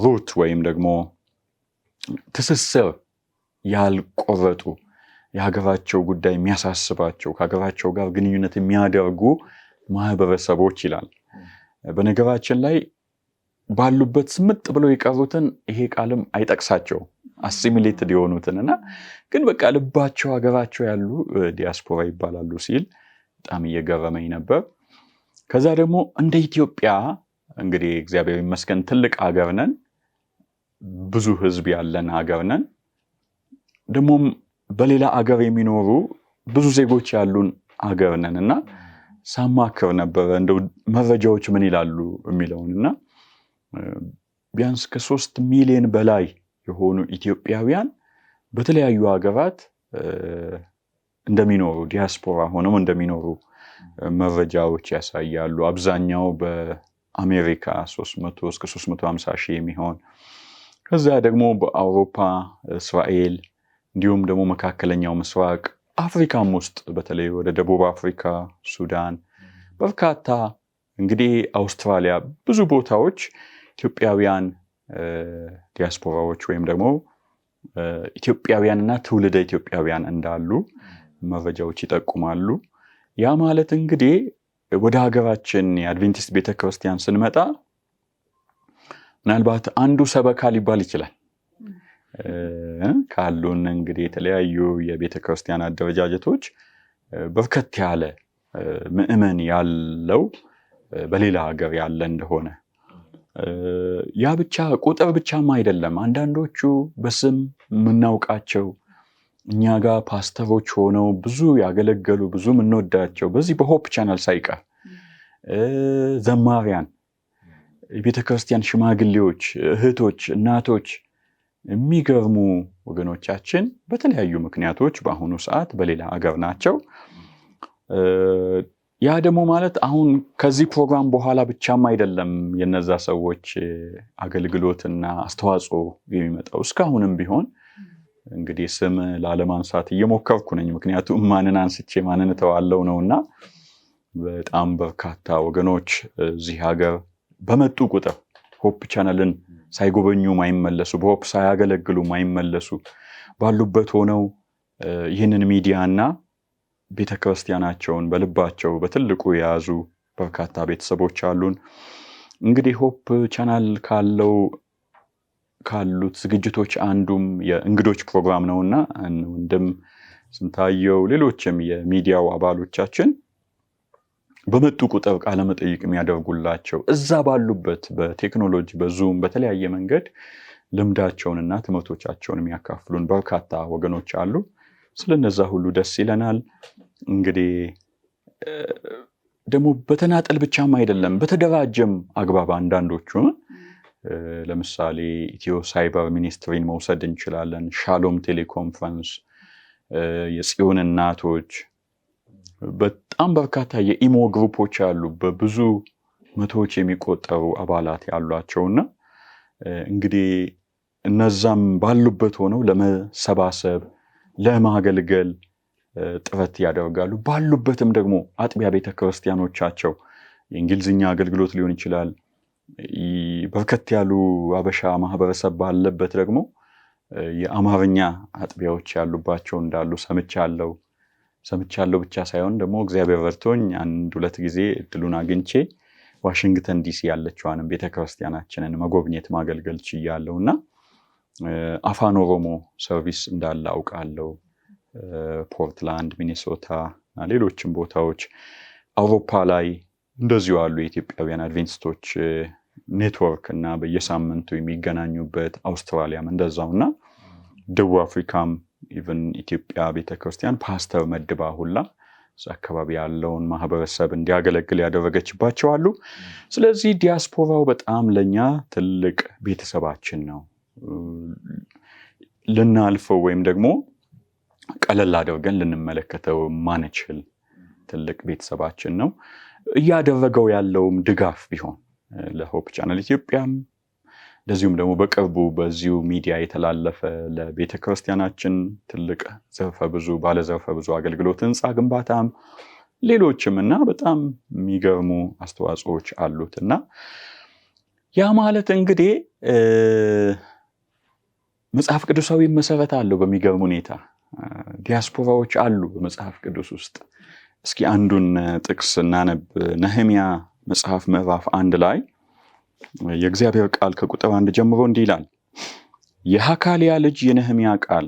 ሩት ወይም ደግሞ ትስስር ያልቆረጡ፣ የሀገራቸው ጉዳይ የሚያሳስባቸው፣ ከሀገራቸው ጋር ግንኙነት የሚያደርጉ ማህበረሰቦች ይላል። በነገራችን ላይ ባሉበት ስምጥ ብለው የቀሩትን ይሄ ቃልም አይጠቅሳቸው፣ አሲሚሌትድ የሆኑትን እና ግን በቃ ልባቸው ሀገራቸው ያሉ ዲያስፖራ ይባላሉ ሲል በጣም እየገረመኝ ነበር። ከዛ ደግሞ እንደ ኢትዮጵያ እንግዲህ እግዚአብሔር ይመስገን ትልቅ ሀገር ነን፣ ብዙ ህዝብ ያለን ሀገር ነን። ደግሞም በሌላ ሀገር የሚኖሩ ብዙ ዜጎች ያሉን ሀገር ነን እና ሳማክር ነበረ እንደው መረጃዎች ምን ይላሉ የሚለውን እና ቢያንስ ከ3 ሚሊዮን በላይ የሆኑ ኢትዮጵያውያን በተለያዩ ሀገራት እንደሚኖሩ፣ ዲያስፖራ ሆነው እንደሚኖሩ መረጃዎች ያሳያሉ። አብዛኛው በአሜሪካ 300 እስከ 350 ሺህ የሚሆን፣ ከዛ ደግሞ በአውሮፓ፣ እስራኤል፣ እንዲሁም ደግሞ መካከለኛው ምስራቅ፣ አፍሪካም ውስጥ በተለይ ወደ ደቡብ አፍሪካ፣ ሱዳን፣ በርካታ እንግዲህ አውስትራሊያ፣ ብዙ ቦታዎች ኢትዮጵያውያን ዲያስፖራዎች ወይም ደግሞ ኢትዮጵያውያንና ትውልደ ኢትዮጵያውያን እንዳሉ መረጃዎች ይጠቁማሉ። ያ ማለት እንግዲህ ወደ ሀገራችን የአድቬንቲስት ቤተክርስቲያን ስንመጣ ምናልባት አንዱ ሰበካ ሊባል ይችላል። ካሉን እንግዲህ የተለያዩ የቤተክርስቲያን አደረጃጀቶች በርከት ያለ ምዕመን ያለው በሌላ ሀገር ያለ እንደሆነ፣ ያ ብቻ ቁጥር ብቻም አይደለም። አንዳንዶቹ በስም የምናውቃቸው እኛ ጋር ፓስተሮች ሆነው ብዙ ያገለገሉ ብዙ የምንወዳቸው በዚህ በሆፕ ቻናል ሳይቀር ዘማሪያን፣ የቤተክርስቲያን ሽማግሌዎች፣ እህቶች፣ እናቶች፣ የሚገርሙ ወገኖቻችን በተለያዩ ምክንያቶች በአሁኑ ሰዓት በሌላ ሀገር ናቸው። ያ ደግሞ ማለት አሁን ከዚህ ፕሮግራም በኋላ ብቻም አይደለም የነዛ ሰዎች አገልግሎትና አስተዋጽኦ የሚመጣው። እስካሁንም ቢሆን እንግዲህ ስም ላለማንሳት እየሞከርኩ ነኝ፣ ምክንያቱም ማንን አንስቼ ማንን ተዋለው ነውና በጣም በርካታ ወገኖች እዚህ ሀገር በመጡ ቁጥር ሆፕ ቻናልን ሳይጎበኙ ማይመለሱ፣ በሆፕ ሳያገለግሉ ማይመለሱ፣ ባሉበት ሆነው ይህንን ሚዲያና ቤተክርስቲያናቸውን በልባቸው በትልቁ የያዙ በርካታ ቤተሰቦች አሉን። እንግዲህ ሆፕ ቻናል ካሉት ዝግጅቶች አንዱም የእንግዶች ፕሮግራም ነውና ወንድም ስንታየው ሌሎችም የሚዲያው አባሎቻችን በመጡ ቁጥር ቃለ መጠይቅ የሚያደርጉላቸው እዛ ባሉበት በቴክኖሎጂ በዙም በተለያየ መንገድ ልምዳቸውንና ትምህርቶቻቸውን የሚያካፍሉን በርካታ ወገኖች አሉ። ስለነዛ ሁሉ ደስ ይለናል። እንግዲህ ደግሞ በተናጠል ብቻም አይደለም በተደራጀም አግባብ አንዳንዶቹ ለምሳሌ ኢትዮ ሳይበር ሚኒስትሪን መውሰድ እንችላለን። ሻሎም ቴሌኮንፈረንስ፣ የጽዮን እናቶች፣ በጣም በርካታ የኢሞ ግሩፖች አሉ በብዙ መቶዎች የሚቆጠሩ አባላት ያሏቸውና እንግዲህ እነዛም ባሉበት ሆነው ለመሰባሰብ ለማገልገል ጥረት ያደርጋሉ። ባሉበትም ደግሞ አጥቢያ ቤተክርስቲያኖቻቸው የእንግሊዝኛ አገልግሎት ሊሆን ይችላል። በርከት ያሉ አበሻ ማህበረሰብ ባለበት ደግሞ የአማርኛ አጥቢያዎች ያሉባቸው እንዳሉ ሰምቻለሁ ብቻ ሳይሆን ደግሞ እግዚአብሔር ረድቶኝ አንድ ሁለት ጊዜ እድሉን አግኝቼ ዋሽንግተን ዲሲ ያለችዋንም ቤተክርስቲያናችንን መጎብኘት ማገልገል ችያለሁና አፋን ኦሮሞ ሰርቪስ እንዳለ አውቃለሁ። ፖርትላንድ፣ ሚኒሶታ እና ሌሎችም ቦታዎች አውሮፓ ላይ እንደዚሁ አሉ የኢትዮጵያውያን አድቬንቲስቶች ኔትወርክ እና በየሳምንቱ የሚገናኙበት፣ አውስትራሊያም እንደዛውና ደቡብ አፍሪካም ኢቨን ኢትዮጵያ ቤተክርስቲያን ፓስተር መድባ ሁላ አካባቢ ያለውን ማህበረሰብ እንዲያገለግል ያደረገችባቸው አሉ። ስለዚህ ዲያስፖራው በጣም ለኛ ትልቅ ቤተሰባችን ነው። ልናልፈው ወይም ደግሞ ቀለል አድርገን ልንመለከተው ማንችል ትልቅ ቤተሰባችን ነው። እያደረገው ያለውም ድጋፍ ቢሆን ለሆፕ ቻናል ኢትዮጵያም እንደዚሁም ደግሞ በቅርቡ በዚሁ ሚዲያ የተላለፈ ለቤተክርስቲያናችን ትልቅ ባለዘርፈ ብዙ አገልግሎት ህንፃ ግንባታም ሌሎችም እና በጣም የሚገርሙ አስተዋጽኦዎች አሉት እና ያ ማለት እንግዲህ መጽሐፍ ቅዱሳዊ መሰረት አለው። በሚገርም ሁኔታ ዲያስፖራዎች አሉ በመጽሐፍ ቅዱስ ውስጥ። እስኪ አንዱን ጥቅስ እናነብ። ነህምያ መጽሐፍ ምዕራፍ 1 ላይ የእግዚአብሔር ቃል ከቁጥር 1 ጀምሮ እንዲህ ይላል። የሐካልያ ልጅ የነህምያ ቃል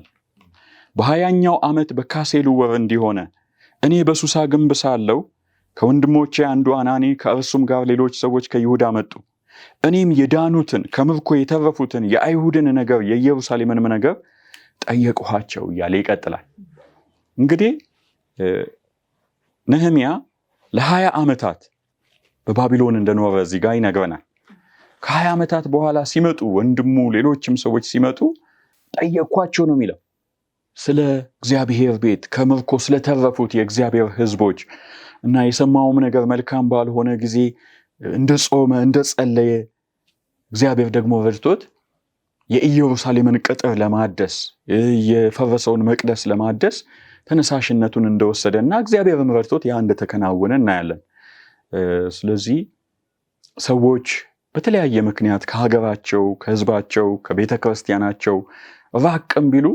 በ20ኛው ዓመት በካሴሉ ወር እንዲሆነ እኔ በሱሳ ግንብ ሳለሁ ከወንድሞቼ አንዱ አናኒ ከእርሱም ጋር ሌሎች ሰዎች ከይሁዳ መጡ። እኔም የዳኑትን ከምርኮ የተረፉትን የአይሁድን ነገር የኢየሩሳሌምንም ነገር ጠየቅኋቸው እያለ ይቀጥላል። እንግዲህ ነህምያ ለ20 ዓመታት በባቢሎን እንደኖረ እዚህ ጋር ይነግረናል። ከ20 ዓመታት በኋላ ሲመጡ ወንድሙ ሌሎችም ሰዎች ሲመጡ ጠየቅኳቸው ነው የሚለው። ስለ እግዚአብሔር ቤት ከምርኮ ስለተረፉት የእግዚአብሔር ሕዝቦች እና የሰማውም ነገር መልካም ባልሆነ ጊዜ እንደጾመ እንደጸለየ እግዚአብሔር ደግሞ ረድቶት የኢየሩሳሌምን ቅጥር ለማደስ የፈረሰውን መቅደስ ለማደስ ተነሳሽነቱን እንደወሰደና እግዚአብሔርም ረድቶት ያ እንደተከናወነ እናያለን። ስለዚህ ሰዎች በተለያየ ምክንያት ከሀገራቸው፣ ከህዝባቸው፣ ከቤተክርስቲያናቸው ራቅም ቢሉ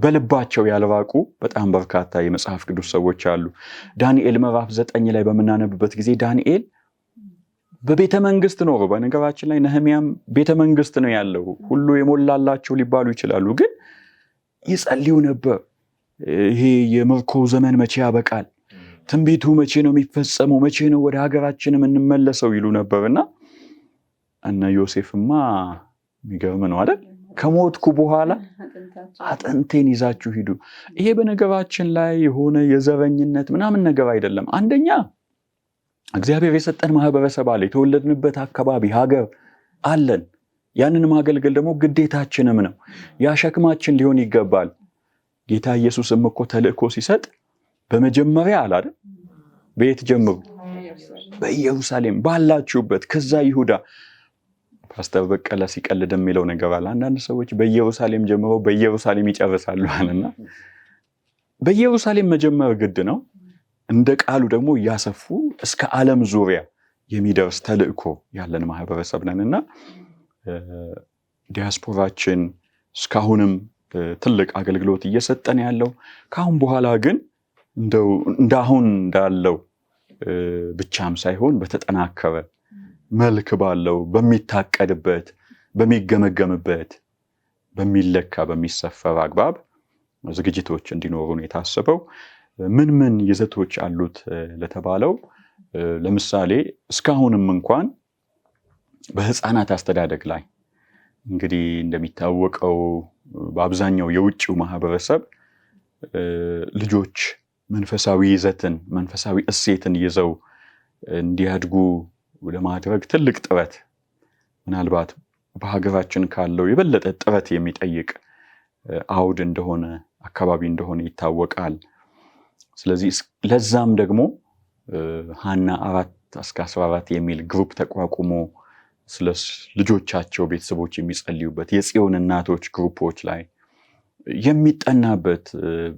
በልባቸው ያልራቁ በጣም በርካታ የመጽሐፍ ቅዱስ ሰዎች አሉ። ዳንኤል ምዕራፍ 9 ላይ በምናነብበት ጊዜ ዳንኤል በቤተ መንግስት ኖሮ፣ በነገራችን ላይ ነህምያም ቤተ መንግስት ነው ያለው፣ ሁሉ የሞላላቸው ሊባሉ ይችላሉ፣ ግን ይጸልዩ ነበር። ይሄ የምርኮ ዘመን መቼ ያበቃል? ትንቢቱ መቼ ነው የሚፈጸመው? መቼ ነው ወደ ሀገራችን የምንመለሰው? ይሉ ነበርና እነ ዮሴፍማ የሚገርም ነው አይደል? ከሞትኩ በኋላ አጥንቴን ይዛችሁ ሂዱ። ይሄ በነገራችን ላይ የሆነ የዘረኝነት ምናምን ነገር አይደለም። አንደኛ እግዚአብሔር የሰጠን ማህበረሰብ አለ፣ የተወለድንበት አካባቢ ሀገር አለን። ያንን ማገልገል ደግሞ ግዴታችንም ነው። ያ ሸክማችን ሊሆን ይገባል። ጌታ ኢየሱስም እኮ ተልእኮ ሲሰጥ በመጀመሪያ አለ አይደል በየት ጀምሩ? በኢየሩሳሌም ባላችሁበት። ከዛ ይሁዳ ፓስተር በቀለ ሲቀልድ የሚለው ነገር አለ። አንዳንድ ሰዎች በኢየሩሳሌም ጀምረው በኢየሩሳሌም ይጨርሳሉ አለና በኢየሩሳሌም መጀመር ግድ ነው። እንደ ቃሉ ደግሞ እያሰፉ እስከ ዓለም ዙሪያ የሚደርስ ተልእኮ ያለን ማህበረሰብ ነንና ዲያስፖራችን እስካሁንም ትልቅ አገልግሎት እየሰጠን ያለው ካሁን በኋላ ግን እንዳሁን እንዳለው ብቻም ሳይሆን በተጠናከረ መልክ ባለው በሚታቀድበት በሚገመገምበት በሚለካ በሚሰፈር አግባብ ዝግጅቶች እንዲኖሩ ነው የታሰበው። ምን ይዘቶች አሉት ለተባለው ለምሳሌ እስካሁንም እንኳን በህፃናት አስተዳደግ ላይ እንግዲህ እንደሚታወቀው በአብዛኛው የውጭው ማህበረሰብ ልጆች መንፈሳዊ ይዘትን መንፈሳዊ እሴትን ይዘው እንዲያድጉ ለማድረግ ትልቅ ጥረት ምናልባት በሀገራችን ካለው የበለጠ ጥረት የሚጠይቅ አውድ እንደሆነ አካባቢ እንደሆነ ይታወቃል። ስለዚህ ለዛም ደግሞ ሃና 4-14 የሚል ግሩፕ ተቋቁሞ ስለ ልጆቻቸው ቤተሰቦች የሚጸልዩበት የጽዮን እናቶች ግሩፖች ላይ የሚጠናበት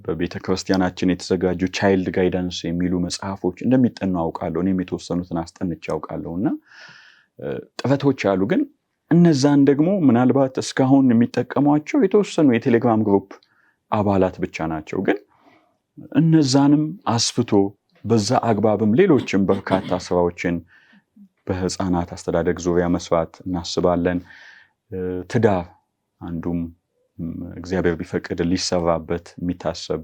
በቤተክርስቲያናችን የተዘጋጁ ቻይልድ ጋይዳንስ የሚሉ መጽሐፎች እንደሚጠኑ አውቃለሁ። እኔም የተወሰኑትን አስጠንቼ አውቃለሁና ጥረቶች አሉ። ግን እነዛን ደግሞ ምናልባት እስካሁን የሚጠቀሟቸው የተወሰኑ የቴሌግራም ግሩፕ አባላት ብቻ ናቸው። ግን እነዛንም አስፍቶ በዛ አግባብም ሌሎችም በርካታ ስራዎችን በህፃናት አስተዳደግ ዙሪያ መስራት እናስባለን። ትዳር አንዱም እግዚአብሔር ቢፈቅድ ሊሰራበት የሚታሰብ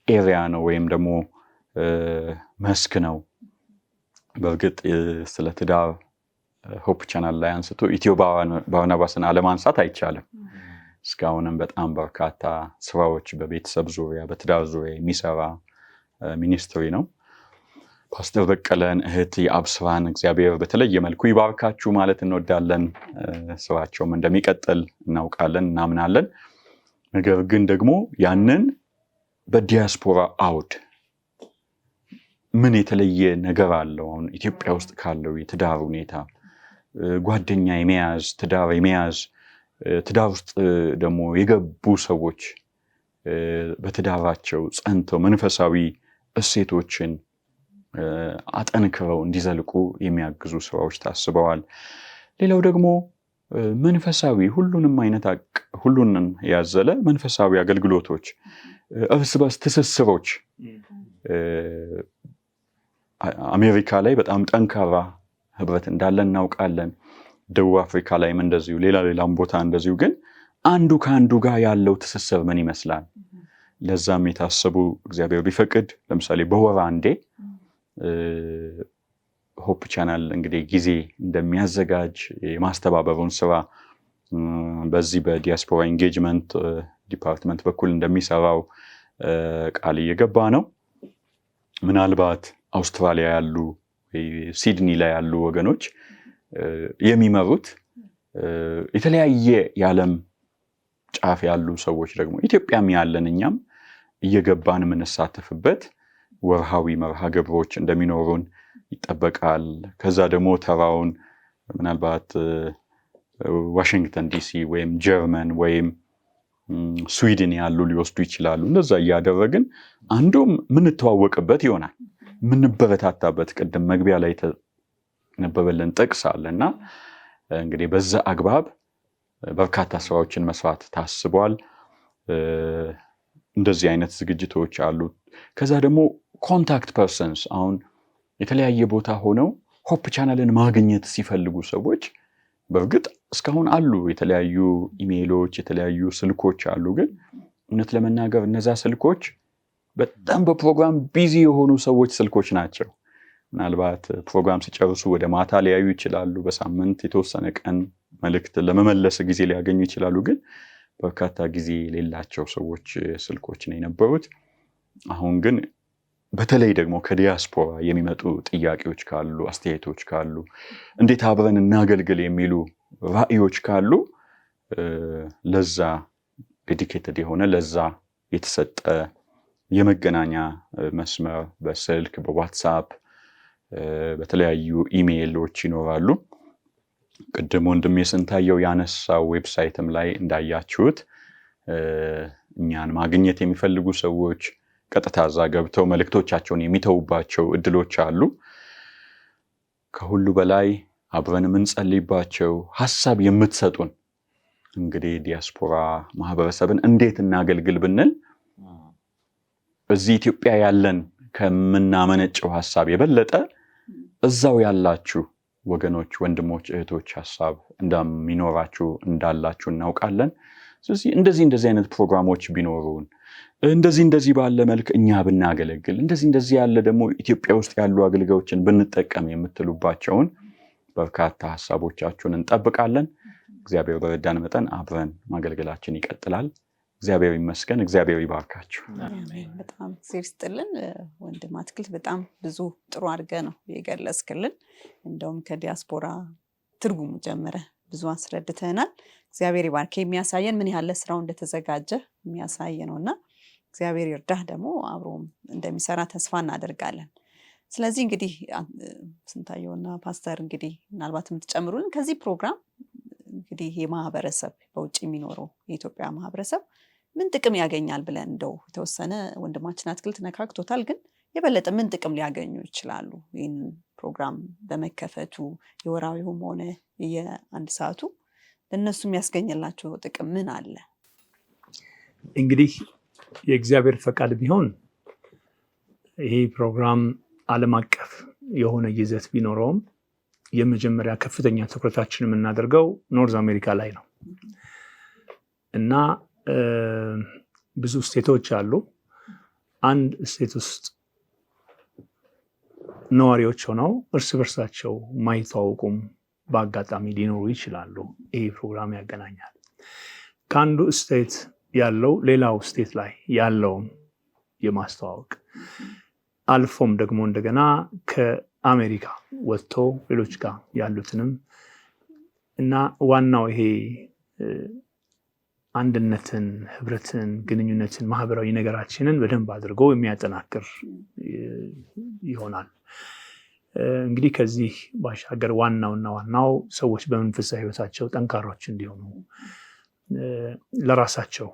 ኤሪያ ነው ወይም ደግሞ መስክ ነው። በእርግጥ ስለ ትዳር ሆፕ ቻናል ላይ አንስቶ ኢትዮ ባርናባስን አለማንሳት አይቻልም። እስካሁንም በጣም በርካታ ስራዎች በቤተሰብ ዙሪያ በትዳር ዙሪያ የሚሰራ ሚኒስትሪ ነው። ፓስተር በቀለን እህት የአብስራን እግዚአብሔር በተለየ መልኩ ይባርካችሁ ማለት እንወዳለን። ስራቸውም እንደሚቀጥል እናውቃለን እናምናለን። ነገር ግን ደግሞ ያንን በዲያስፖራ አውድ ምን የተለየ ነገር አለው? አሁን ኢትዮጵያ ውስጥ ካለው የትዳር ሁኔታ ጓደኛ የመያዝ ትዳር የመያዝ ትዳር ውስጥ ደግሞ የገቡ ሰዎች በትዳራቸው ጸንተው መንፈሳዊ እሴቶችን አጠንክረው እንዲዘልቁ የሚያግዙ ስራዎች ታስበዋል። ሌላው ደግሞ መንፈሳዊ ሁሉንም ያዘለ መንፈሳዊ አገልግሎቶች፣ እርስ በርስ ትስስሮች አሜሪካ ላይ በጣም ጠንካራ ህብረት እንዳለ እናውቃለን። ደቡብ አፍሪካ ላይም እንደዚሁ ሌላም ቦታ እንደዚሁ። ግን አንዱ ከአንዱ ጋር ያለው ትስስር ምን ይመስላል? ለዛም የታሰቡ እግዚአብሔር ቢፈቅድ ለምሳሌ በወር አንዴ ሆፕ ቻናል እንግዲህ ጊዜ እንደሚያዘጋጅ የማስተባበሩን ስራ በዚህ በዲያስፖራ ኢንጌጅመንት ዲፓርትመንት በኩል እንደሚሰራው ቃል እየገባ ነው። ምናልባት አውስትራሊያ ያሉ ሲድኒ ላይ ያሉ ወገኖች የሚመሩት የተለያየ የዓለም ጫፍ ያሉ ሰዎች ደግሞ ኢትዮጵያም ያለን እኛም እየገባን የምንሳተፍበት ወርሃዊ መርሃ ግብሮች እንደሚኖሩን ይጠበቃል። ከዛ ደግሞ ተራውን ምናልባት ዋሽንግተን ዲሲ ወይም ጀርመን ወይም ስዊድን ያሉ ሊወስዱ ይችላሉ። እንደዛ እያደረግን አንዱም ምንተዋወቅበት ይሆናል፣ ምንበረታታበት። ቅድም መግቢያ ላይ ተነበበልን ጥቅስ አለና እንግዲህ በዛ አግባብ በርካታ ስራዎችን መስራት ታስቧል። እንደዚህ አይነት ዝግጅቶች አሉ። ከዛ ደግሞ ኮንታክት ፐርሰንስ አሁን የተለያየ ቦታ ሆነው ሆፕ ቻናልን ማግኘት ሲፈልጉ ሰዎች በእርግጥ እስካሁን አሉ የተለያዩ ኢሜይሎች፣ የተለያዩ ስልኮች አሉ። ግን እውነት ለመናገር እነዛ ስልኮች በጣም በፕሮግራም ቢዚ የሆኑ ሰዎች ስልኮች ናቸው። ምናልባት ፕሮግራም ሲጨርሱ ወደ ማታ ሊያዩ ይችላሉ። በሳምንት የተወሰነ ቀን መልእክት ለመመለስ ጊዜ ሊያገኙ ይችላሉ። ግን በርካታ ጊዜ የሌላቸው ሰዎች ስልኮች ነው የነበሩት። አሁን ግን በተለይ ደግሞ ከዲያስፖራ የሚመጡ ጥያቄዎች ካሉ፣ አስተያየቶች ካሉ፣ እንዴት አብረን እናገልግል የሚሉ ራዕዮች ካሉ ለዛ ዴዲኬትድ የሆነ ለዛ የተሰጠ የመገናኛ መስመር በስልክ በዋትስአፕ በተለያዩ ኢሜይሎች ይኖራሉ። ቅድም ወንድሜ ስንታየው ያነሳው ዌብሳይትም ላይ እንዳያችሁት እኛን ማግኘት የሚፈልጉ ሰዎች ቀጥታ እዛ ገብተው መልእክቶቻቸውን የሚተውባቸው እድሎች አሉ። ከሁሉ በላይ አብረን የምንጸልይባቸው ሐሳብ የምትሰጡን እንግዲህ ዲያስፖራ ማህበረሰብን እንዴት እናገልግል ብንል እዚህ ኢትዮጵያ ያለን ከምናመነጨው ሐሳብ የበለጠ እዛው ያላችሁ ወገኖች፣ ወንድሞች፣ እህቶች ሐሳብ እንደሚኖራችሁ እንዳላችሁ እናውቃለን። ስለዚህ እንደዚህ አይነት ፕሮግራሞች ቢኖሩን እንደዚህ ባለ መልክ እኛ ብናገለግል እንደዚህ ያለ ደግሞ ኢትዮጵያ ውስጥ ያሉ አገልጋዮችን ብንጠቀም የምትሉባቸውን በርካታ ሐሳቦቻችሁን እንጠብቃለን። እግዚአብሔር በረዳን መጠን አብረን ማገልገላችን ይቀጥላል። እግዚአብሔር ይመስገን። እግዚአብሔር ይባርካችሁ። በጣም እግዚአብሔር ይስጥልን ወንድም አትክልት፣ በጣም ብዙ ጥሩ አድርገህ ነው የገለጽክልን። እንደውም ከዲያስፖራ ትርጉሙ ጀምረ ብዙ አስረድተናል። እግዚአብሔር ይባርክ። የሚያሳየን ምን ያህል ስራው እንደተዘጋጀ የሚያሳይ ነውና እግዚአብሔር ይርዳህ፣ ደግሞ አብሮም እንደሚሰራ ተስፋ እናደርጋለን። ስለዚህ እንግዲህ ስንታየውና ፓስተር እንግዲህ ምናልባት የምትጨምሩልን ከዚህ ፕሮግራም እንግዲህ ይሄ ማህበረሰብ በውጭ የሚኖረው የኢትዮጵያ ማህበረሰብ ምን ጥቅም ያገኛል ብለን እንደው የተወሰነ ወንድማችን አትክልት ነካክቶታል፣ ግን የበለጠ ምን ጥቅም ሊያገኙ ይችላሉ ይህን ፕሮግራም በመከፈቱ የወራዊውም ሆነ የአንድ ሰዓቱ ለእነሱ የሚያስገኝላቸው ጥቅም ምን አለ? እንግዲህ የእግዚአብሔር ፈቃድ ቢሆን ይሄ ፕሮግራም ዓለም አቀፍ የሆነ ይዘት ቢኖረውም የመጀመሪያ ከፍተኛ ትኩረታችን የምናደርገው ኖርዝ አሜሪካ ላይ ነው እና ብዙ ስቴቶች አሉ። አንድ ስቴት ውስጥ ነዋሪዎች ሆነው እርስ በርሳቸው ማይተዋወቁም በአጋጣሚ ሊኖሩ ይችላሉ። ይሄ ፕሮግራም ያገናኛል። ከአንዱ ስቴት ያለው ሌላው ስቴት ላይ ያለውን የማስተዋወቅ አልፎም ደግሞ እንደገና ከአሜሪካ ወጥቶ ሌሎች ጋር ያሉትንም እና ዋናው ይሄ አንድነትን፣ ህብረትን፣ ግንኙነትን፣ ማህበራዊ ነገራችንን በደንብ አድርጎ የሚያጠናክር ይሆናል። እንግዲህ ከዚህ ባሻገር ዋናው ሰዎች በመንፈሳዊ ህይወታቸው ጠንካሮች እንዲሆኑ ለራሳቸው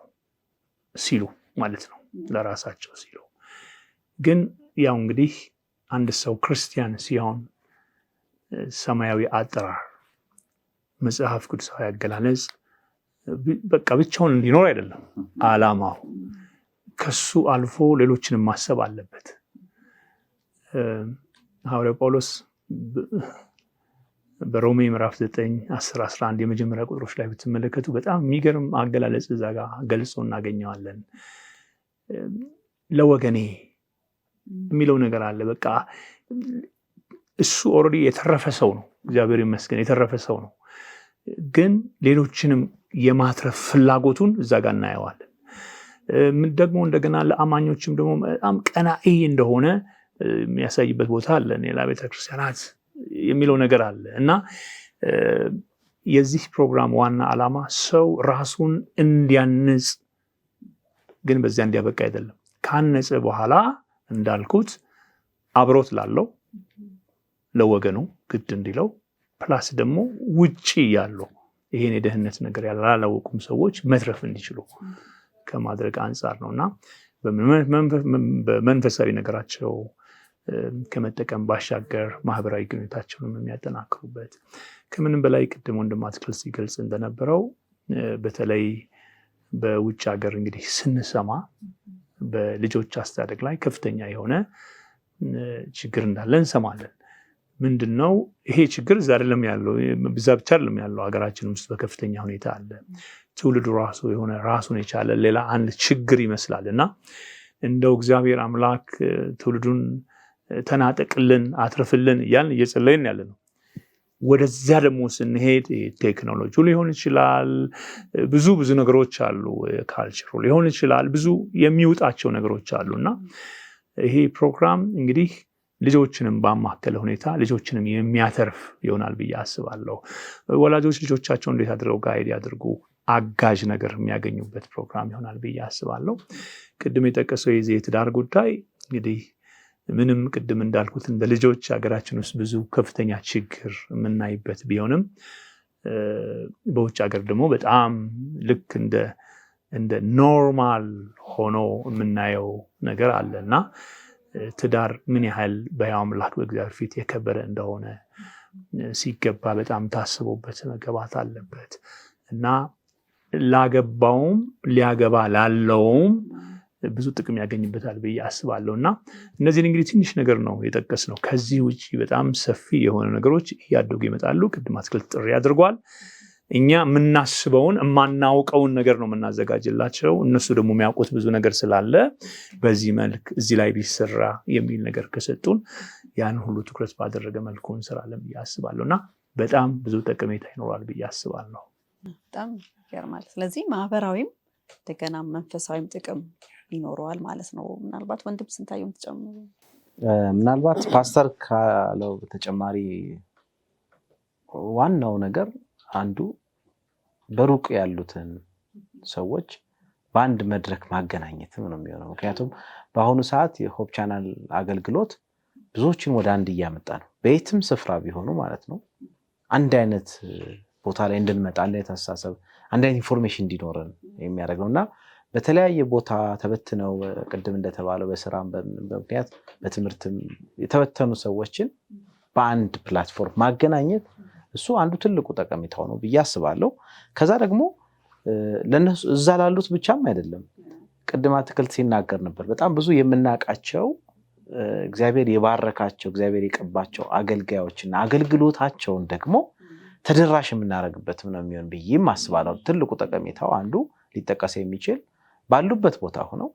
ሲሉ ማለት ነው። ለራሳቸው ሲሉ ግን ያው እንግዲህ አንድ ሰው ክርስቲያን ሲሆን ሰማያዊ አጠራር መጽሐፍ ቅዱሳዊ አገላለጽ በቃ ብቻውን እንዲኖር አይደለም ዓላማው። ከሱ አልፎ ሌሎችንም ማሰብ አለበት። ሐዋርያው ጳውሎስ በሮሜ ምዕራፍ 9 10 11 የመጀመሪያ ቁጥሮች ላይ ብትመለከቱ በጣም የሚገርም አገላለጽ እዛ ጋር ገልጾ እናገኘዋለን። ለወገኔ የሚለው ነገር አለ። በቃ እሱ ኦልሬዲ የተረፈ ሰው ነው። እግዚአብሔር ይመስገን የተረፈ ሰው ነው። ግን ሌሎችንም የማትረፍ ፍላጎቱን እዛ ጋር እናየዋለን። ደግሞ እንደገና ለአማኞችም ደግሞ በጣም ቀናኢ እንደሆነ የሚያሳይበት ቦታ አለ። ሌላ ቤተክርስቲያናት የሚለው ነገር አለ እና የዚህ ፕሮግራም ዋና ዓላማ ሰው ራሱን እንዲያንጽ፣ ግን በዚያ እንዲያበቃ አይደለም። ካነጸ በኋላ እንዳልኩት አብሮት ላለው ለወገኑ ግድ እንዲለው ፕላስ ደግሞ ውጪ ያለው ይሄን የደህንነት ነገር ያላወቁም ሰዎች መትረፍ እንዲችሉ ከማድረግ አንጻር ነውና በመንፈሳዊ ነገራቸው ከመጠቀም ባሻገር ማህበራዊ ግንኙነታቸውን የሚያጠናክሩበት ከምንም በላይ ቅድም ወንድም አትክልት ሲገልጽ እንደነበረው በተለይ በውጭ ሀገር እንግዲህ ስንሰማ በልጆች አስተዳደግ ላይ ከፍተኛ የሆነ ችግር እንዳለ እንሰማለን። ምንድነው ይሄ ችግር? እዛ አይደለም ያለው፣ ብቻ አይደለም ያለው፣ ሀገራችን ውስጥ በከፍተኛ ሁኔታ አለ። ትውልዱ ራሱ የሆነ ራሱን የቻለ ሌላ አንድ ችግር ይመስላልና እንደው እግዚአብሔር አምላክ ትውልዱን ተናጠቅልን አትርፍልን እያልን እየጸለይን ያለ ነው። ወደዚያ ደግሞ ስንሄድ ቴክኖሎጂ ሊሆን ይችላል፣ ብዙ ነገሮች አሉ፣ ካልቸሩ ሊሆን ይችላል፣ ብዙ የሚውጣቸው ነገሮች አሉና ይሄ ፕሮግራም እንግዲህ ልጆችንም ባማከለ ሁኔታ ልጆችንም የሚያተርፍ ይሆናል ብዬ አስባለሁ። ወላጆች ልጆቻቸውን እንዴት አድርገው ጋይድ ያድርጉ፣ አጋዥ ነገር የሚያገኙበት ፕሮግራም ይሆናል ብዬ አስባለሁ። ቅድም የጠቀሰው የዚህ የትዳር ጉዳይ እንግዲህ ምንም ቅድም እንዳልኩት እንደ ልጆች ሀገራችን ውስጥ ብዙ ከፍተኛ ችግር የምናይበት ቢሆንም በውጭ ሀገር ደግሞ በጣም ልክ እንደ ኖርማል ሆኖ የምናየው ነገር አለና ትዳር ምን ያህል በሕያው አምላክ በእግዚአብሔር ፊት የከበረ እንደሆነ ሲገባ በጣም ታስቦበት መገባት አለበት እና ላገባውም ሊያገባ ላለውም ብዙ ጥቅም ያገኝበታል ብዬ አስባለሁ እና እነዚህን እንግዲህ ትንሽ ነገር ነው የጠቀስነው። ከዚህ ውጪ በጣም ሰፊ የሆነ ነገሮች እያደጉ ይመጣሉ። ቅድም አትክልት ጥሪ አድርጓል። እኛ የምናስበውን የማናውቀውን ነገር ነው የምናዘጋጅላቸው። እነሱ ደግሞ የሚያውቁት ብዙ ነገር ስላለ በዚህ መልክ እዚህ ላይ ቢሰራ የሚል ነገር ከሰጡን ያን ሁሉ ትኩረት ባደረገ መልኩ እንሰራለን ብዬ አስባለሁ እና በጣም ብዙ ጠቀሜታ ይኖራል ብዬ አስባለሁ። በጣም ይገርማል። ስለዚህ ማህበራዊም እንደገና መንፈሳዊም ጥቅም ይኖረዋል ማለት ነው። ምናልባት ወንድም ስንታየውን ተጨምሩ። ምናልባት ፓስተር ካለው በተጨማሪ ዋናው ነገር አንዱ በሩቅ ያሉትን ሰዎች በአንድ መድረክ ማገናኘትም ነው የሚሆነው። ምክንያቱም በአሁኑ ሰዓት የሆፕ ቻናል አገልግሎት ብዙዎችን ወደ አንድ እያመጣ ነው። በየትም ስፍራ ቢሆኑ ማለት ነው አንድ አይነት ቦታ ላይ እንድንመጣ፣ አንድ አይነት አስተሳሰብ፣ አንድ አይነት ኢንፎርሜሽን እንዲኖረን የሚያደርገው እና በተለያየ ቦታ ተበትነው ቅድም እንደተባለው በስራም በምክንያት በትምህርትም የተበተኑ ሰዎችን በአንድ ፕላትፎርም ማገናኘት እሱ አንዱ ትልቁ ጠቀሜታው ነው ብዬ አስባለሁ። ከዛ ደግሞ ለነሱ እዛ ላሉት ብቻም አይደለም። ቅድም አትክልት ሲናገር ነበር። በጣም ብዙ የምናውቃቸው እግዚአብሔር የባረካቸው እግዚአብሔር የቀባቸው አገልጋዮችና አገልግሎታቸውን ደግሞ ተደራሽ የምናደርግበትም ነው የሚሆን ብዬም አስባለሁ። ትልቁ ጠቀሜታው አንዱ ሊጠቀስ የሚችል ባሉበት ቦታ ሆነው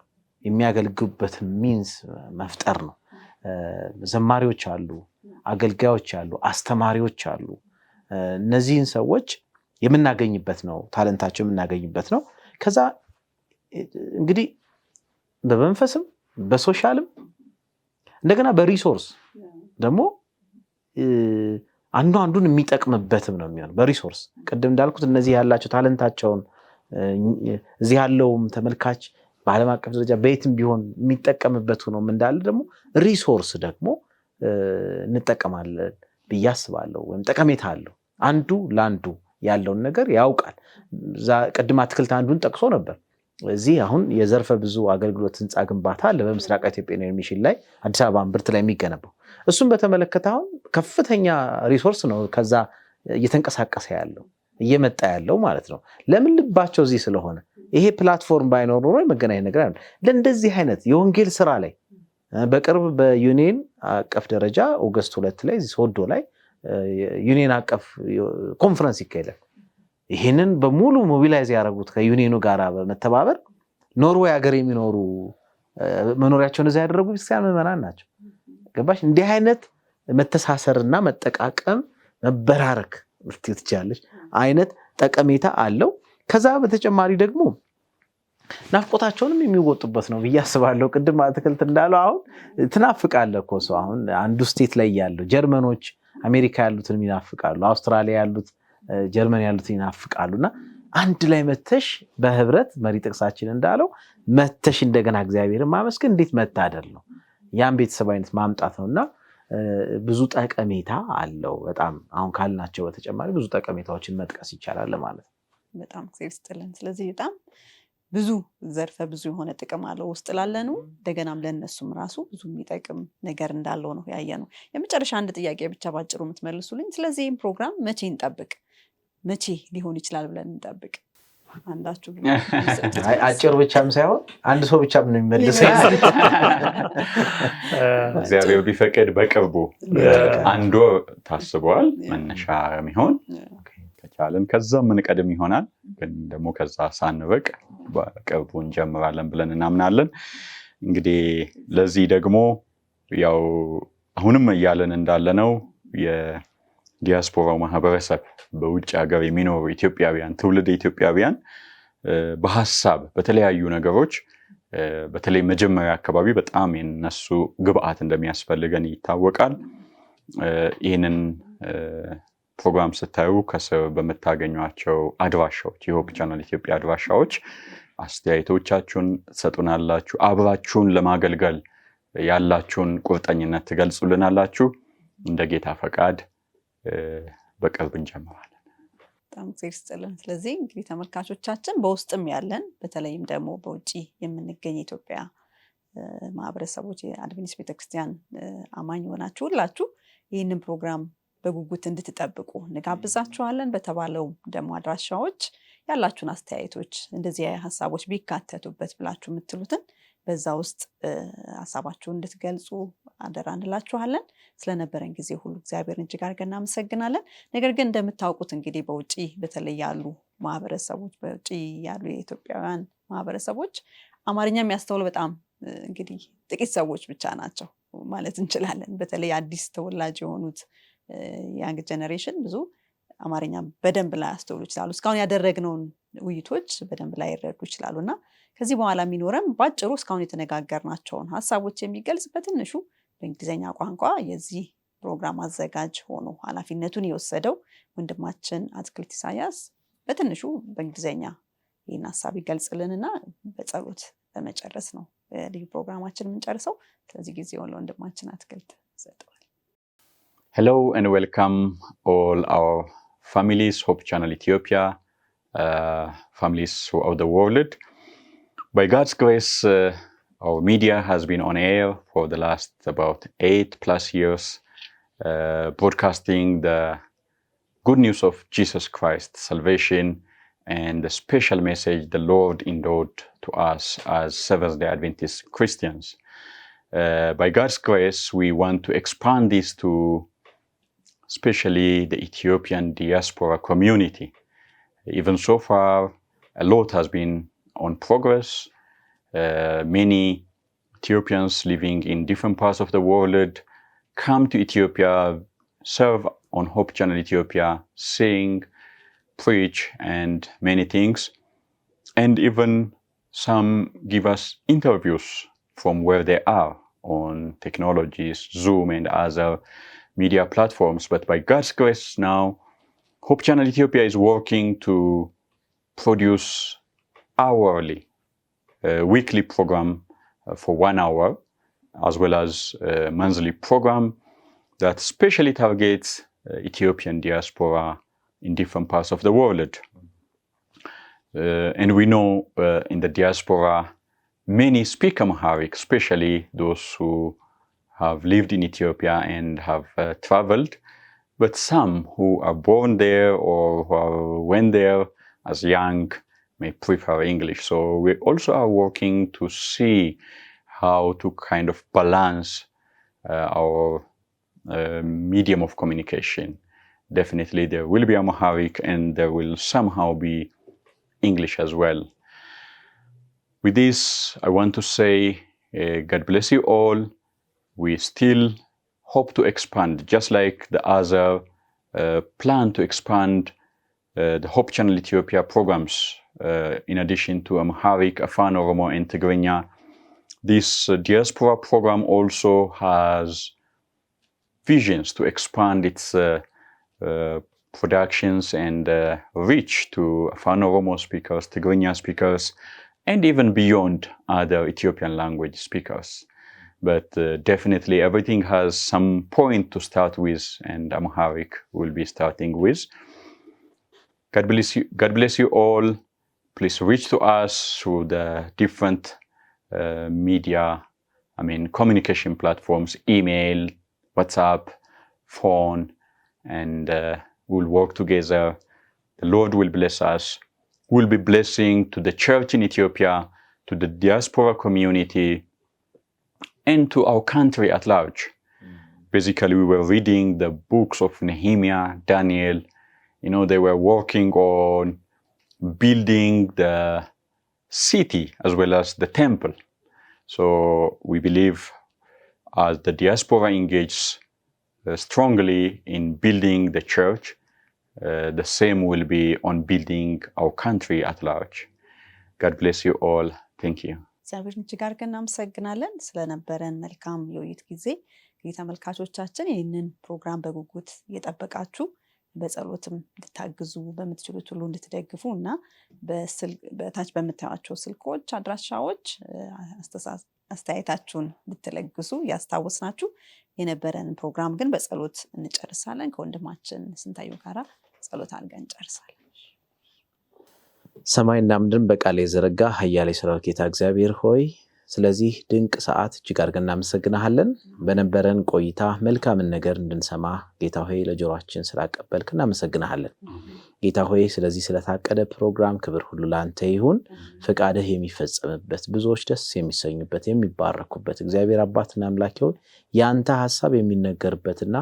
የሚያገልግሉበትን ሚንስ መፍጠር ነው። ዘማሪዎች አሉ፣ አገልጋዮች አሉ፣ አስተማሪዎች አሉ። እነዚህን ሰዎች የምናገኝበት ነው፣ ታለንታቸው የምናገኝበት ነው። ከዛ እንግዲህ በመንፈስም በሶሻልም እንደገና በሪሶርስ ደግሞ አንዱ አንዱን የሚጠቅምበትም ነው የሚሆነው። በሪሶርስ ቅድም እንዳልኩት እነዚህ ያላቸው ታለንታቸውን እዚህ ያለውም ተመልካች በዓለም አቀፍ ደረጃ በየትም ቢሆን የሚጠቀምበት ነው እንዳለ ደግሞ ሪሶርስ ደግሞ እንጠቀማለን ብዬ አስባለሁ። ወይም ጠቀሜታ አለው። አንዱ ለአንዱ ያለውን ነገር ያውቃል። ቅድም አትክልት አንዱን ጠቅሶ ነበር። እዚህ አሁን የዘርፈ ብዙ አገልግሎት ህንፃ ግንባታ አለ በምስራቅ ኢትዮጵያ ሚሽን ላይ አዲስ አበባ እምብርት ላይ የሚገነባው። እሱም በተመለከተ አሁን ከፍተኛ ሪሶርስ ነው ከዛ እየተንቀሳቀሰ ያለው እየመጣ ያለው ማለት ነው። ለምን ልባቸው እዚህ ስለሆነ ይሄ ፕላትፎርም ባይኖር ኖሮ የመገናኘት ነገር አይደለም። ለእንደዚህ አይነት የወንጌል ስራ ላይ በቅርብ በዩኒየን አቀፍ ደረጃ ኦገስት 2 ላይ ሶዶ ላይ ዩኒየን አቀፍ ኮንፈረንስ ይካሄዳል። ይሄንን በሙሉ ሞቢላይዝ ያደረጉት ከዩኒየኑ ጋር በመተባበር ኖርዌይ ሀገር የሚኖሩ መኖሪያቸውን እዛ ያደረጉ ክርስቲያን ምዕመናን ናቸው። ገባሽ? እንዲህ አይነት መተሳሰርና መጠቃቀም መበራረክ ትችላለች አይነት ጠቀሜታ አለው። ከዛ በተጨማሪ ደግሞ ናፍቆታቸውንም የሚወጡበት ነው ብዬ አስባለሁ። ቅድም አትክልት እንዳለው አሁን ትናፍቃለህ እኮ ሰው አሁን አንዱ ስቴት ላይ ያለው ጀርመኖች አሜሪካ ያሉትን ይናፍቃሉ፣ አውስትራሊያ ያሉት ጀርመን ያሉትን ይናፍቃሉና አንድ ላይ መተሽ በህብረት መሪ ጥቅሳችን እንዳለው መተሽ እንደገና እግዚአብሔርን ማመስገን እንዴት መታደል ነው። ያን ቤተሰባዊነት ማምጣት ነውና ብዙ ጠቀሜታ አለው። በጣም አሁን ካልናቸው በተጨማሪ ብዙ ጠቀሜታዎችን መጥቀስ ይቻላል ማለት ነው። በጣም እግዚአብሔር ይስጥልን። ስለዚህ በጣም ብዙ ዘርፈ ብዙ የሆነ ጥቅም አለው ውስጥ ላለኑ እንደገናም ለነሱም ራሱ ብዙ የሚጠቅም ነገር እንዳለው ነው ያየነው። የመጨረሻ አንድ ጥያቄ ብቻ ባጭሩ የምትመልሱልኝ። ስለዚህም ፕሮግራም መቼ እንጠብቅ? መቼ ሊሆን ይችላል ብለን እንጠብቅ? አንዳችሁ አጭር ብቻም ሳይሆን አንድ ሰው ብቻ ምን የሚመልሰው እግዚአብሔር ቢፈቅድ በቅርቡ አንድ ወር ታስቧል መነሻ የሚሆን ከቻለን ከዛ ምን ቀደም ይሆናል። ግን ደግሞ ከዛ ሳንበቅ በቅርቡ እንጀምራለን ብለን እናምናለን። እንግዲህ ለዚህ ደግሞ ያው አሁንም እያለን እንዳለነው የዲያስፖራው ማህበረሰብ በውጭ ሀገር የሚኖሩ ኢትዮጵያውያን ትውልድ ኢትዮጵያውያን በሐሳብ በተለያዩ ነገሮች በተለይ መጀመሪያ አካባቢ በጣም የነሱ ግብአት እንደሚያስፈልገን ይታወቃል። ይሄንን ፕሮግራም ስታዩ ከስር በመታገኟቸው አድራሻዎች የሆፕ ቻናል ኢትዮጵያ አድራሻዎች አስተያየቶቻችሁን ትሰጡናላችሁ። አብራችሁን ለማገልገል ያላችሁን ቁርጠኝነት ትገልጹልናላችሁ። እንደ ጌታ ፈቃድ በቅርብ እንጀምራለን። በጣም ይስጥልን። ስለዚህ እንግዲህ ተመልካቾቻችን በውስጥም ያለን በተለይም ደግሞ በውጪ የምንገኝ ኢትዮጵያ ማህበረሰቦች የአድቬንቲስት ቤተክርስቲያን አማኝ ሆናችሁ ሁላችሁ ይህንን ፕሮግራም በጉጉት እንድትጠብቁ እንጋብዛችኋለን። በተባለው ደግሞ አድራሻዎች ያላችሁን አስተያየቶች እንደዚህ ሀሳቦች ቢካተቱበት ብላችሁ የምትሉትን በዛ ውስጥ ሀሳባችሁን እንድትገልጹ አደራ እንላችኋለን። ስለነበረን ጊዜ ሁሉ እግዚአብሔርን እጅግ አድርገን እናመሰግናለን። ነገር ግን እንደምታውቁት እንግዲህ በውጪ በተለይ ያሉ ማህበረሰቦች በውጪ ያሉ የኢትዮጵያውያን ማህበረሰቦች አማርኛ የሚያስተውሉ በጣም እንግዲህ ጥቂት ሰዎች ብቻ ናቸው ማለት እንችላለን። በተለይ አዲስ ተወላጅ የሆኑት ያንግ ጀነሬሽን ብዙ አማርኛ በደንብ ላይ ያስተውሉ ይችላሉ። እስካሁን ያደረግነውን ውይይቶች በደንብ ላይ ይረዱ ይችላሉና ከዚህ በኋላ የሚኖረን ባጭሩ እስካሁን የተነጋገርናቸውን ሀሳቦች የሚገልጽ በትንሹ በእንግሊዝኛ ቋንቋ የዚህ ፕሮግራም አዘጋጅ ሆኖ ኃላፊነቱን የወሰደው ወንድማችን አትክልት ኢሳያስ በትንሹ በእንግሊዝኛ ይህን ሀሳብ ይገልጽልንና በጸሎት በመጨረስ ነው ልዩ ፕሮግራማችን የምንጨርሰው። ስለዚህ ጊዜውን ለወንድማችን አትክልት ሰጠዋል። Hello and welcome all our families, Hope Channel Ethiopia, families throughout the world. By God's grace, our media has been on air for the last about 8+ years, broadcasting the good news of Jesus Christ, salvation, and the special message the Lord endowed to us as Seventh-day Adventist Christians. By God's grace, we want to expand this to especially the Ethiopian diaspora community. Even so far, a lot has been on progress. Many Ethiopians living in different parts of the world come to Ethiopia, serve on Hope Channel Ethiopia, sing, preach, and many things. And even some give us interviews from where they are on technologies, Zoom and other media platforms. But by God's grace now, Hope Channel Ethiopia is working to produce hourly, weekly program for 1 hour, as well as a monthly program that specially targets Ethiopian diaspora in different parts of the world. And we know in the diaspora, many speak Amharic, especially those who have lived in Ethiopia and have traveled, but some who are born there or who went there as young may prefer English. So we also are working to see how to kind of balance our medium of communication. Definitely there will be Amharic and there will somehow be English as well. With this, I want to say, God bless you all. We still hope to expand, just like the other plan to expand the Hope Channel Ethiopia programs, in addition to Amharic, Afan Oromo, and Tigrinya. This diaspora program also has visions to expand its productions and reach to Afan Oromo speakers, Tigrinya speakers, and even beyond other Ethiopian language speakers. But definitely everything has some point to start with, and Amharic will be starting with. God bless you all. Please reach to us through the different media, communication platforms, email, WhatsApp, phone, and we'll work together. The Lord will bless us. We'll be blessing to the church in Ethiopia, to the diaspora community, and to our country at large. Basically, we were reading the books of Nehemiah, Daniel. They were working on building the city as well as the temple. So we believe as the diaspora engages strongly in building the church, the same will be on building our country at large. God bless you all. Thank you. እግዚአብሔርን እጅግ አድርገን እናመሰግናለን ስለነበረን መልካም የውይይት ጊዜ። ተመልካቾቻችን ይህንን ፕሮግራም በጉጉት እየጠበቃችሁ በጸሎትም እንድታግዙ በምትችሉት ሁሉ እንድትደግፉ እና በታች በምታዩቸው ስልኮች አድራሻዎች አስተያየታችሁን እንድትለግሱ ያስታወስናችሁ። የነበረን ፕሮግራም ግን በጸሎት እንጨርሳለን። ከወንድማችን ስንታየው ጋራ ጸሎት አድርገን እንጨርሳለን። ሰማይና ምድርን በቃል የዘረጋ ኃያል የሠራዊት ጌታ እግዚአብሔር ሆይ ስለዚህ ድንቅ ሰዓት እጅግ አድርገን እናመሰግናለን። በነበረን ቆይታ መልካምን ነገር እንድንሰማ ጌታ ሆይ ለጆሮአችን ስላቀበልክ እናመሰግናለን። ጌታ ሆይ ስለዚህ ስለታቀደ ፕሮግራም ክብር ሁሉ ላንተ ይሁን። ፈቃድህ የሚፈጸምበት ብዙዎች ደስ የሚሰኙበት የሚባረኩበት እግዚአብሔር አባትና አምላክ ሆይ ያንተ ሐሳብ የሚነገርበትና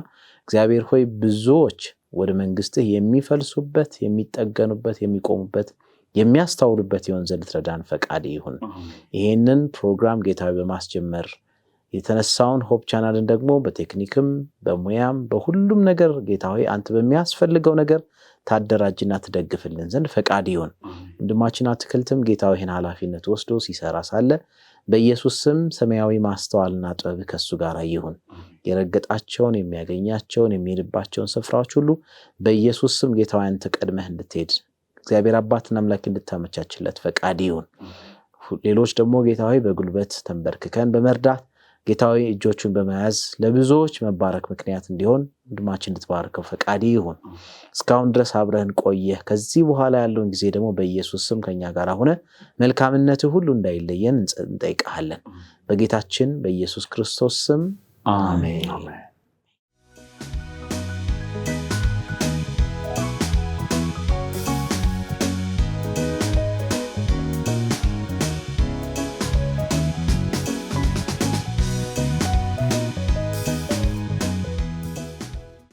እግዚአብሔር ሆይ ብዙዎች ወደ መንግስትህ የሚፈልሱበት የሚጠገኑበት የሚቆሙበት የሚያስተውሉበት ይሆን ዘንድ ትረዳን ፈቃድ ይሁን። ይሄንን ፕሮግራም ጌታዊ በማስጀመር የተነሳውን ሆፕ ቻናልን ደግሞ በቴክኒክም በሙያም በሁሉም ነገር ጌታዊ አንተ በሚያስፈልገው ነገር ታደራጅና ትደግፍልን ዘንድ ፈቃድ ይሁን። ወንድማችን አትክልትም ጌታዊ ይህን ኃላፊነት ወስዶ ሲሰራ ሳለ በኢየሱስ ስም ሰማያዊ ማስተዋልና ጥበብ ከሱ ጋር ይሁን። የረገጣቸውን የሚያገኛቸውን የሚሄድባቸውን ስፍራዎች ሁሉ በኢየሱስ ስም ጌታዊ አንተ ቀድመህ እንድትሄድ እግዚአብሔር አባትና አምላክ እንድታመቻችለት ፈቃድ ይሁን። ሌሎች ደግሞ ጌታዊ በጉልበት ተንበርክከን በመርዳት ጌታዊ እጆቹን በመያዝ ለብዙዎች መባረክ ምክንያት እንዲሆን ወንድማችን እንድትባርከው ፈቃድ ይሁን። እስካሁን ድረስ አብረን ቆየህ። ከዚህ በኋላ ያለውን ጊዜ ደግሞ በኢየሱስ ስም ከኛ ጋር ሆነ መልካምነትህ ሁሉ እንዳይለየን እንጠይቃለን። በጌታችን በኢየሱስ ክርስቶስ ስም አሜን።